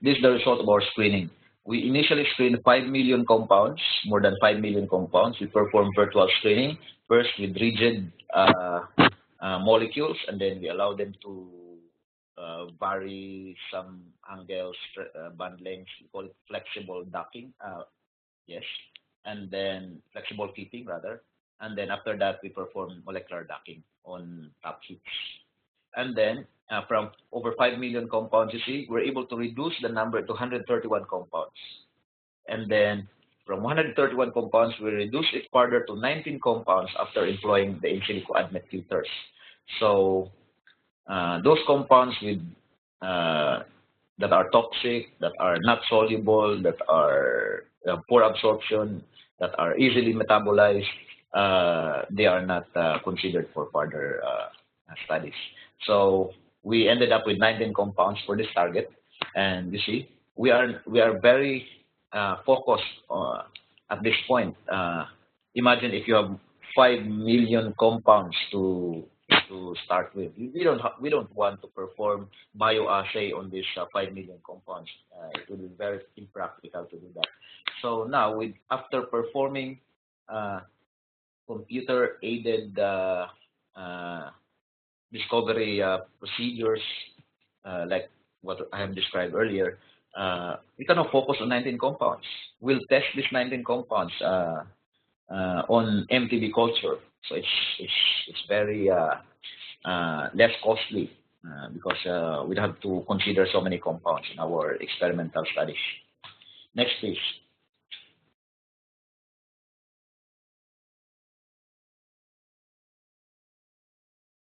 This is the result of our screening. We initially screened 5 million compounds, more than 5 million compounds. We performed virtual screening, first with rigid molecules, and then we allow them to vary some angles, band lengths. We call it flexible docking. Yes. And then flexible keeping rather, and then after that we perform molecular docking on top heats. And then from over 5 million compounds, you see, we're able to reduce the number to 131 compounds. And then from 131 compounds, we reduce it further to 19 compounds after employing the in silico admit filters. So those compounds with that are toxic, that are not soluble, that are poor absorption, that are easily metabolized, they are not considered for further studies. So we ended up with 19 compounds for this target, and you see, we are very focused at this point. Imagine if you have 5 million compounds to start with. We don't want to perform bioassay on these 5 million compounds. It would be very impractical to do that. So now, after performing computer-aided discovery procedures like what I have described earlier, we can now focus on 19 compounds. We'll test these 19 compounds on MTB culture. So it's very less costly because we don't have to consider so many compounds in our experimental studies. Next, please.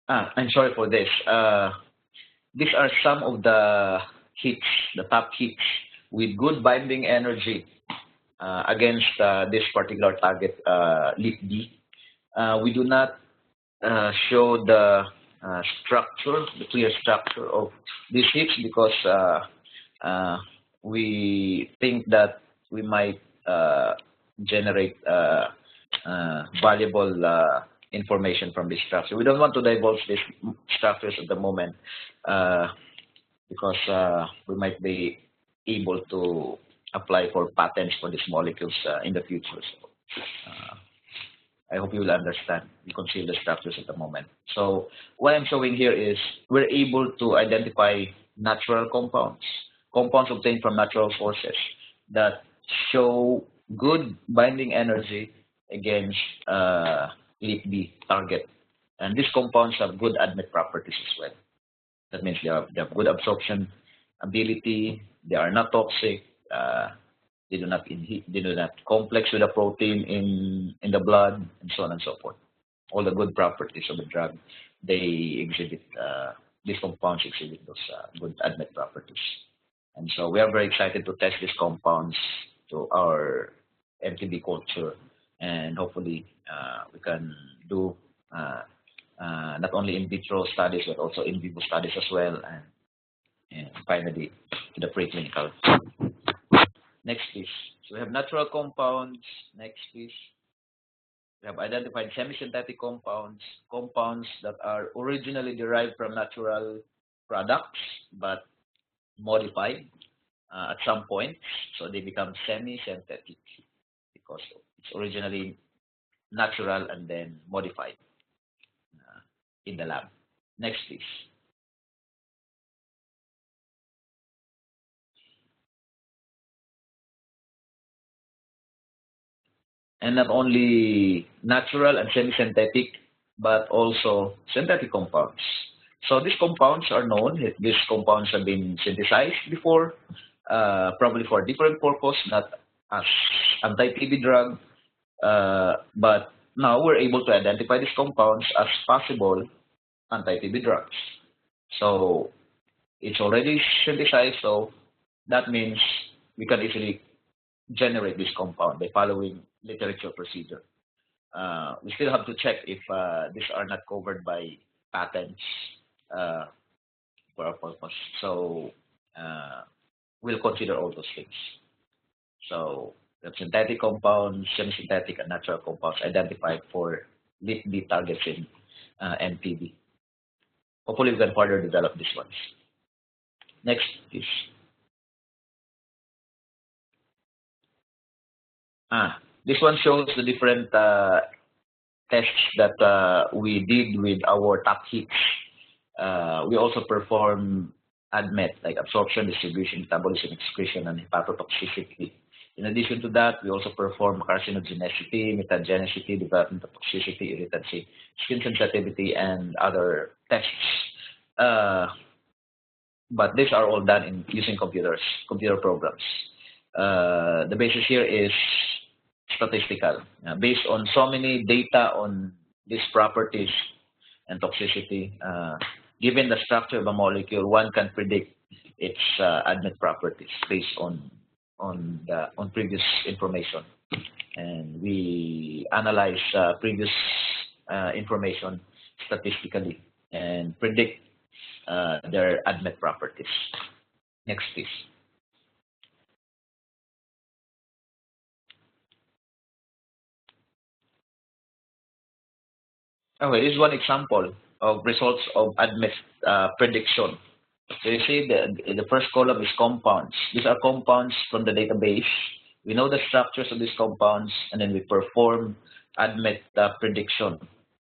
I'm sorry for this. These are some of the hits, the top hits with good binding energy against this particular target, LIPD. We do not show the structure, the clear structure of these hits because we think that we might generate valuable information from this structure. We don't want to divulge these structures at the moment because we might be able to apply for patents for these molecules in the future. So, I hope you will understand. We conceal the structures at the moment. So what I'm showing here is we're able to identify natural compounds, compounds obtained from natural sources that show good binding energy against LIP-B target. And these compounds have good ADMET properties as well. That means they have good absorption ability, they are not toxic, they do not complex with a protein in the blood, and so on and so forth. All the good properties of the drug, they exhibit, these compounds exhibit those good ADMET properties. And so we are very excited to test these compounds to our MTB culture, and hopefully we can do not only in vitro studies but also in vivo studies as well, and finally to the preclinical. Next, please. So we have natural compounds. Next, please. We have identified semi-synthetic compounds, compounds that are originally derived from natural products but modified at some point, so they become semi-synthetic because it's originally natural and then modified in the lab. Next, please. And not only natural and semi-synthetic, but also synthetic compounds. So these compounds are known. These compounds have been synthesized before, probably for a different purpose, not as anti-TB drug, but now we're able to identify these compounds as possible anti-TB drugs. So it's already synthesized, so that means we can easily generate this compound by following literature procedure. We still have to check if these are not covered by patents for our purpose. So we'll consider all those things. So the synthetic compounds, semi-synthetic, and natural compounds identified for LIP-B targets in MTB. Hopefully we can further develop these ones. Next, please. This one shows the different tests that we did with our top hits. We also perform ADMET, like absorption, distribution, metabolism, excretion, and hepatotoxicity. In addition to that, we also perform carcinogenicity, mutagenicity, developmental toxicity, irritancy, skin sensitivity, and other tests. But these are all done using computer programs. The basis here is statistical. Based on so many data on these properties and toxicity, given the structure of a molecule, one can predict its ADMET properties based on previous information. And we analyze previous information statistically and predict their ADMET properties. Next, please. Okay, this is one example of results of ADMET prediction. So you see the first column is compounds. These are compounds from the database. We know the structures of these compounds, and then we perform ADMET prediction.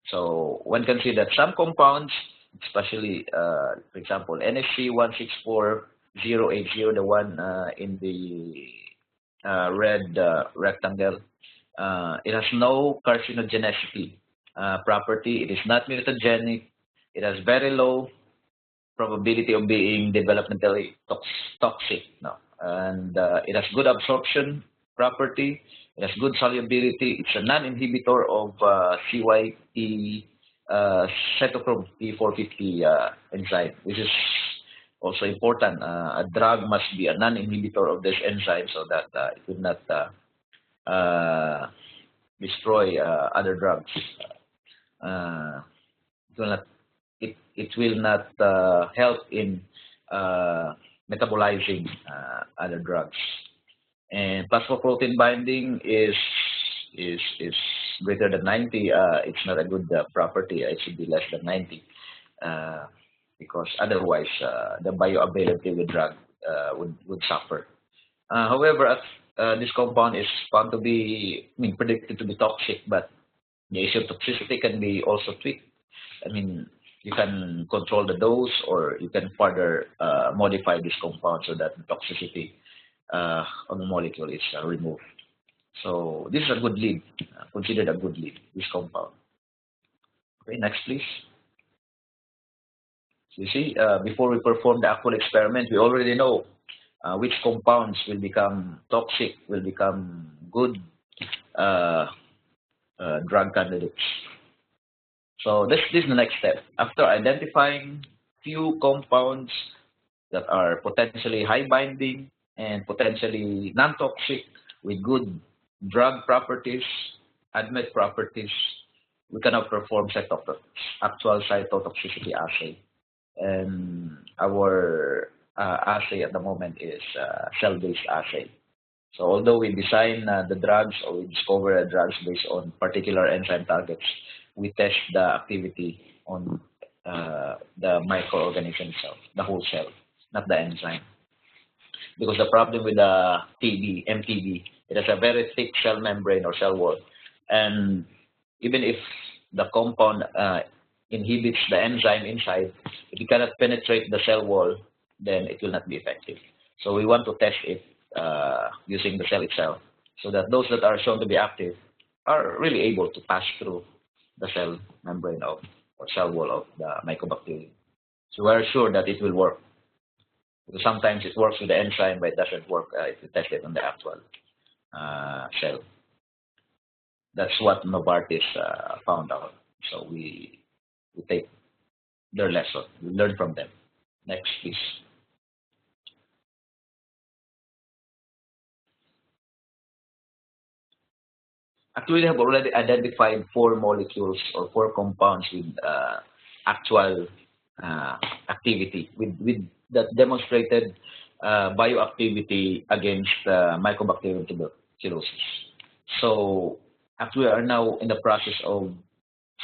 So one can see that some compounds, especially, for example, NSC 164080, the one in the red rectangle, it has no carcinogenicity property. It is not mutagenic. It has very low probability of being developmentally toxic. No. And it has good absorption property. It has good solubility. It's a non-inhibitor of CYP cytochrome P450 enzyme. This is also important. A drug must be a non-inhibitor of this enzyme so that it will not destroy other drugs. It will not help in metabolizing other drugs. And plasma protein binding is greater than 90, it's not a good property. It should be less than 90, because otherwise the bioavailability with drug would suffer. However, this compound is found to be, predicted to be toxic, but the issue of toxicity can be also tweaked. You can control the dose, or you can further modify this compound so that the toxicity of the molecule is removed. So this is a good lead, considered a good lead, this compound. Okay, next please. So you see, before we perform the actual experiment, we already know which compounds will become toxic, will become good drug candidates. So this is the next step. After identifying few compounds that are potentially high binding and potentially non-toxic with good drug properties, ADMET properties, we can now perform actual cytotoxicity assay. And our assay at the moment is cell-based assay. So although we design the drugs, or we discover drugs based on particular enzyme targets, we test the activity on the microorganism itself, the whole cell, not the enzyme. Because the problem with the MTB, it has a very thick cell membrane or cell wall, and even if the compound inhibits the enzyme inside, if it cannot penetrate the cell wall, then it will not be effective. So we want to test it using the cell itself, so that those that are shown to be active are really able to pass through the cell membrane or cell wall of the mycobacterium. So we are sure that it will work. Because sometimes it works with the enzyme, but it doesn't work if you test it on the actual cell. That's what Novartis found out. So we take their lesson, we learn from them. Next, please. Actually, we have already identified 4 molecules or 4 compounds with actual activity, with that demonstrated bioactivity against Mycobacterium tuberculosis. So actually, we are now in the process of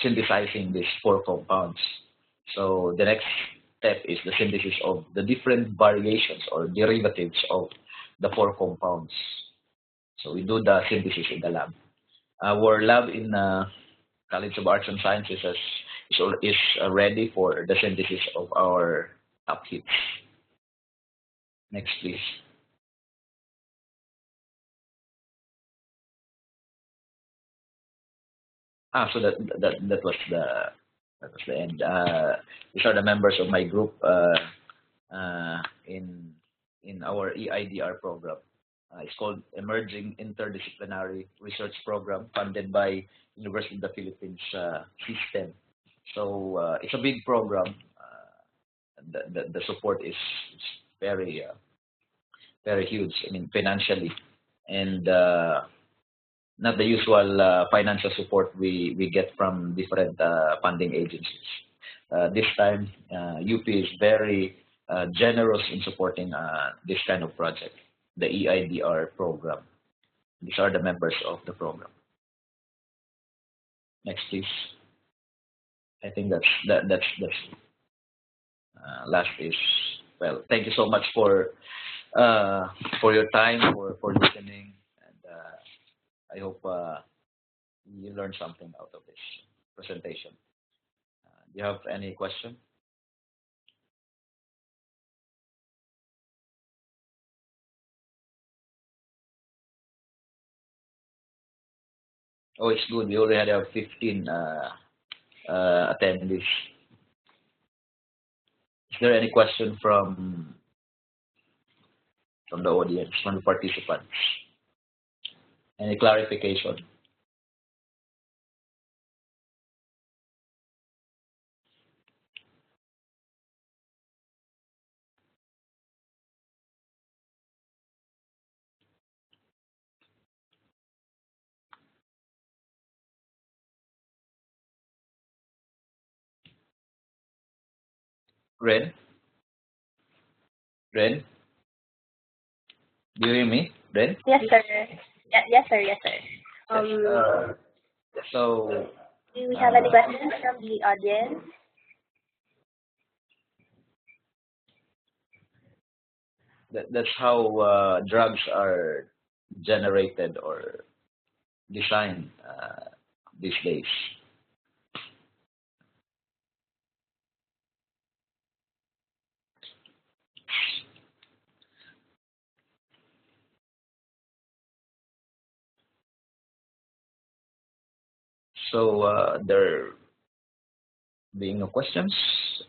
synthesizing these 4 compounds. So the next step is the synthesis of the different variations or derivatives of the 4 compounds. So we do the synthesis in the lab. Our lab in College of Arts and Sciences is ready for the synthesis of our top hits. Next, please. So that was the end. These are the members of my group in our EIDR program. It's called Emerging Interdisciplinary Research Program, funded by University of the Philippines system. So it's a big program. The support is very very huge. Financially, and not the usual financial support we get from different funding agencies. This time, UP is very generous in supporting this kind of project, the EIDR program. These are the members of the program. Next, please. I think that's last is, well, thank you so much for your time, for listening, and I hope you learned something out of this presentation. Do you have any question? Oh, it's good. We already have 15 attendees. Is there any question from the audience, from the participants? Any clarification? Ren? Ren? Do you hear me? Ren? Yes, sir. Yes, sir. Yes, sir. Yes. So Do we have any questions from the audience? that's how drugs are generated or designed these days. So there being no questions,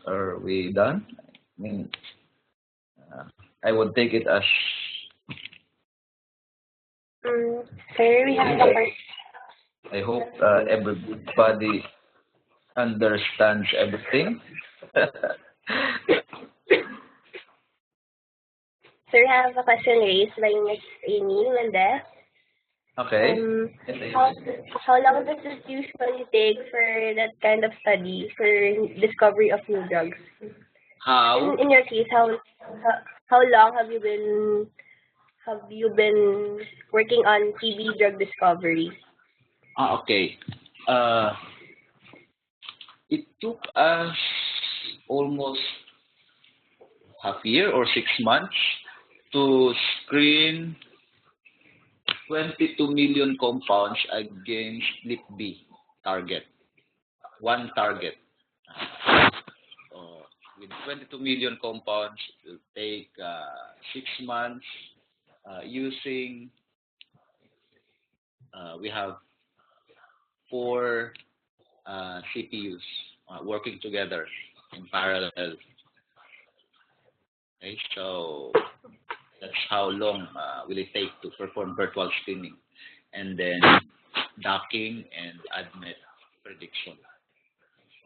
are we done? I mean, I would take it as Sir, we have a question. I hope everybody understands everything. Sir, I have a question raised by Ms. Amy Mendez. Okay. How long does this usually take for that kind of study for discovery of new drugs? How? In your case, how long have you been working on TB drug discovery? Okay. It took us almost half year or 6 months to screen 22 million compounds against LIP-B target. One target. With 22 million compounds, it will take 6 months using, we have 4 CPUs working together in parallel. Okay, so that's how long will it take to perform virtual screening, and then docking and ADMET prediction.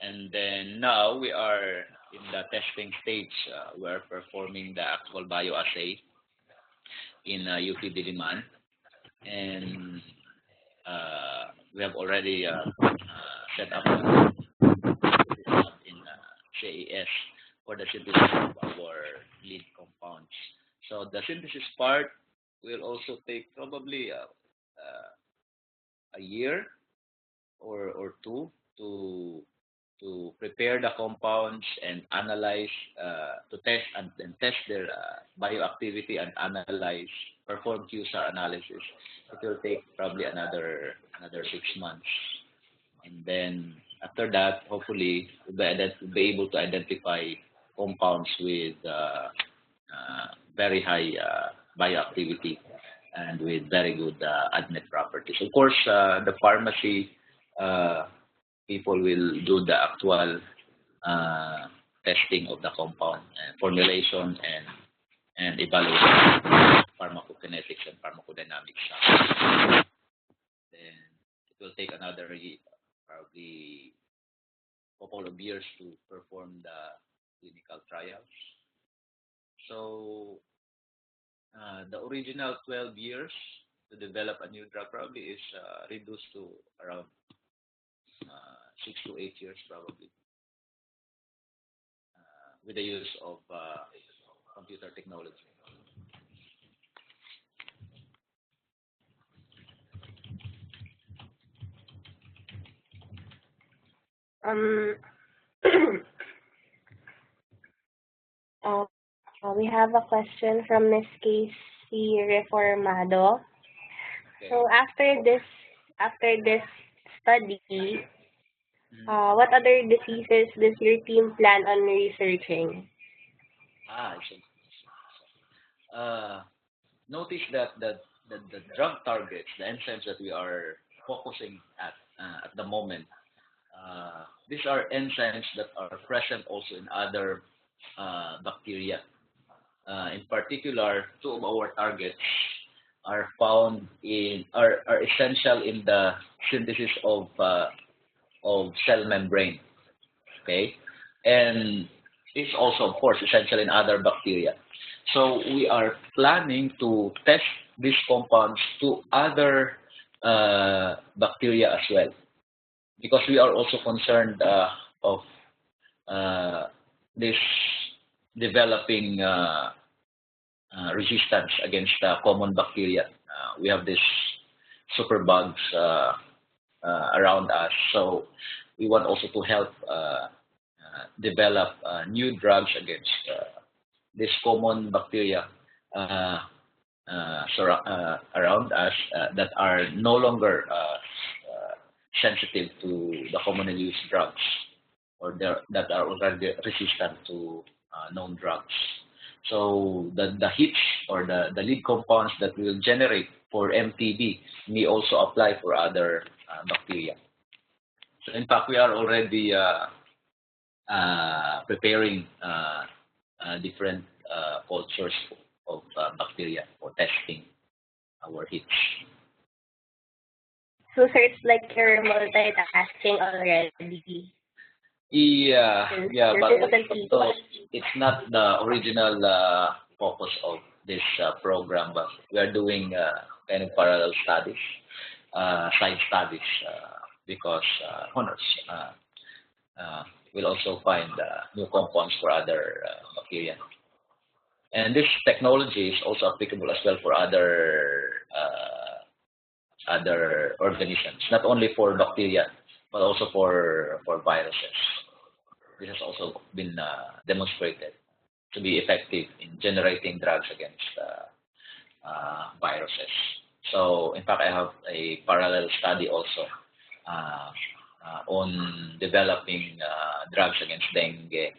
And then now we are in the testing stage. We're performing the actual bioassay in UP Diliman, and we have already set up in CAS for the synthesis of our lead compounds. So the synthesis part will also take probably a year or two to prepare the compounds and analyze, to test and test their bioactivity and analyze, perform QSAR analysis. It will take probably another 6 months, and then after that, hopefully, we'll be able to identify compounds with very high bioactivity and with very good ADMET properties. Of course, the pharmacy people will do the actual testing of the compound and formulation and evaluation pharmacokinetics and pharmacodynamics. Then it will take another probably couple of years to perform the clinical trials. So the original 12 years to develop a new drug probably is reduced to around 6 to 8 years probably, with the use of computer technology. We have a question from Ms. Casey Reformado. Okay. So after this study, what other diseases does your team plan on researching? I see. Notice that the drug targets, the enzymes that we are focusing at the moment, these are enzymes that are present also in other bacteria. In particular, 2 of our targets are found are essential in the synthesis of cell membrane. Okay, and it's also, of course, essential in other bacteria. So we are planning to test these compounds to other bacteria as well, because we are also concerned of this developing resistance against common bacteria. We have these superbugs around us. So we want also to help develop new drugs against this common bacteria around us that are no longer sensitive to the commonly used drugs, or that are already resistant to known drugs. So the hits or the lead compounds that we will generate for MTB may also apply for other bacteria. So in fact, we are already preparing different cultures of bacteria for testing our hits. So, sir, it's like you're multitasking already. Yeah, Since yeah, you're but pivotal people. also it's not the original focus of this program, but we are doing kind of parallel studies, side studies, because who knows, we'll also find new compounds for other bacteria. And this technology is also applicable as well for other organisms, not only for bacteria, but also for viruses. This has also been demonstrated to be effective in generating drugs against viruses. So, in fact, I have a parallel study also on developing drugs against dengue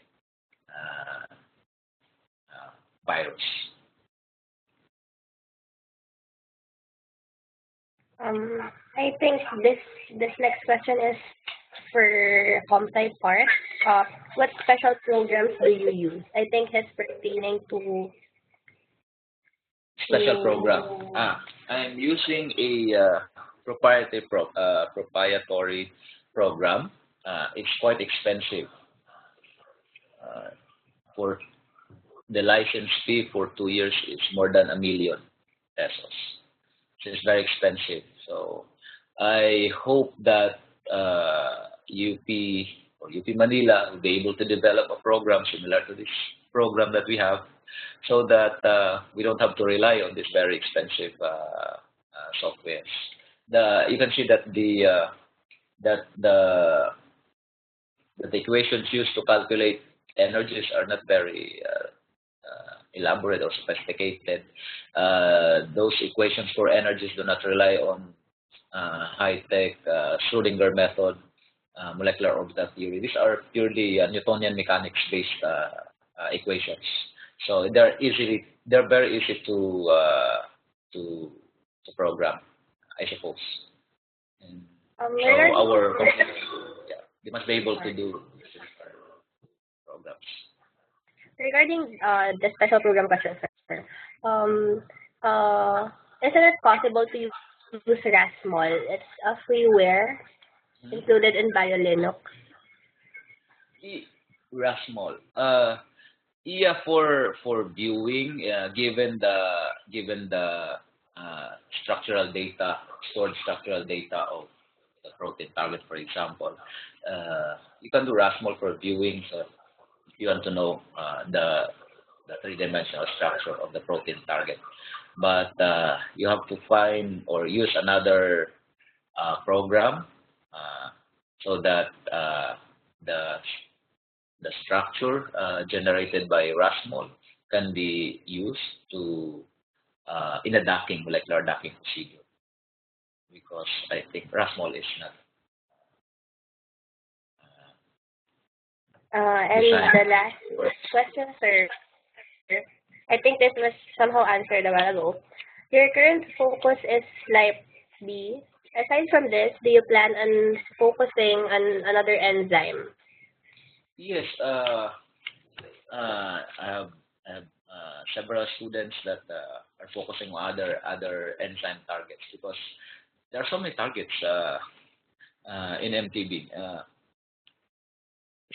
virus. I think this next question is for ComSci part. What special programs do you use? I think it's pertaining to Special program. I'm using a proprietary program. It's quite expensive. For the license fee for 2 years is more than ₱1,000,000. So it's very expensive. So I hope that UP or UP Manila will be able to develop a program similar to this program that we have, so that we don't have to rely on this very expensive softwares. You can see that that the equations used to calculate energies are not very elaborate or sophisticated. Those equations for energies do not rely on high-tech Schrodinger method, molecular orbital theory. These are purely Newtonian mechanics-based equations. So they're very easy to program, I suppose. And so regarding our computers, yeah, they must be able to do programs. regarding the special program question, sir. Isn't it possible to use Rasmol? It's a freeware included in BioLinux. Rasmol. Yeah, for viewing, given the structural data, stored structural data of the protein target, for example, you can do Rasmol for viewing. So if you want to know the three-dimensional structure of the protein target, but you have to find or use another program so that the structure generated by Rasmol can be used to in a molecular docking procedure, because I think Rasmol is not And designed. the last question, sir. I think this was somehow answered a while ago. Your current focus is Life B. Aside from this, do you plan on focusing on another enzyme? Yes, I have several students that are focusing on other enzyme targets, because there are so many targets in MTB.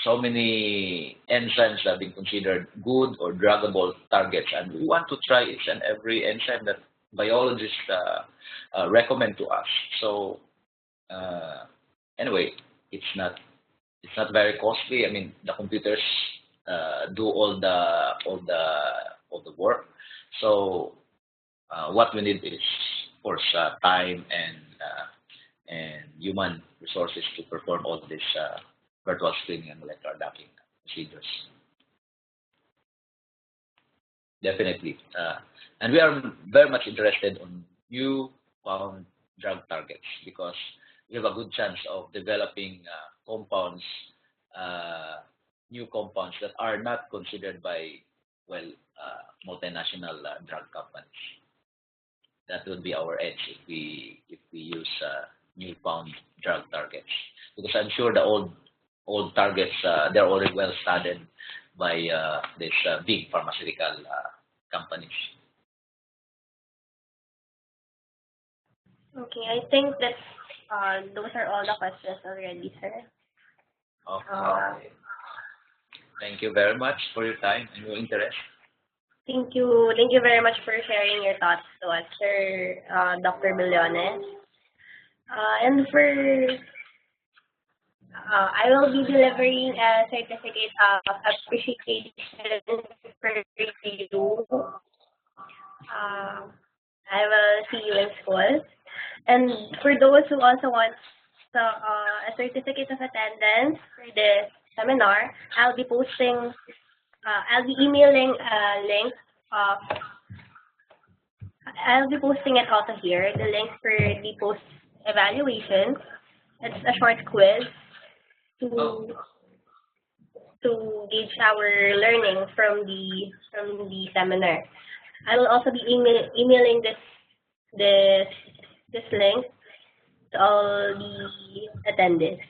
So many enzymes have been considered good or druggable targets, and we want to try each and every enzyme that biologists recommend to us. So anyway, it's not very costly. I mean, the computers do all the work. So what we need is, of course, time and human resources to perform all these virtual screening and molecular docking procedures. Definitely. And we are very much interested on new found drug targets because we have a good chance of developing compounds, new compounds that are not considered by, well, multinational drug companies. That would be our edge if we use new found drug targets, because I'm sure the old targets they're already well studied by these big pharmaceutical companies. Okay, I think that's those are all the questions already, sir. Okay. Thank you very much for your time and your interest. Thank you very much for sharing your thoughts to us, Sir Dr. Billones. And I will be delivering a certificate of appreciation for you. I will see you in school. And for those who also want a certificate of attendance for this seminar, I'll be emailing a link. I'll be posting it also here, the link for the post evaluation. It's a short quiz to gauge our learning from the seminar. I will also be emailing this link to all the attendees.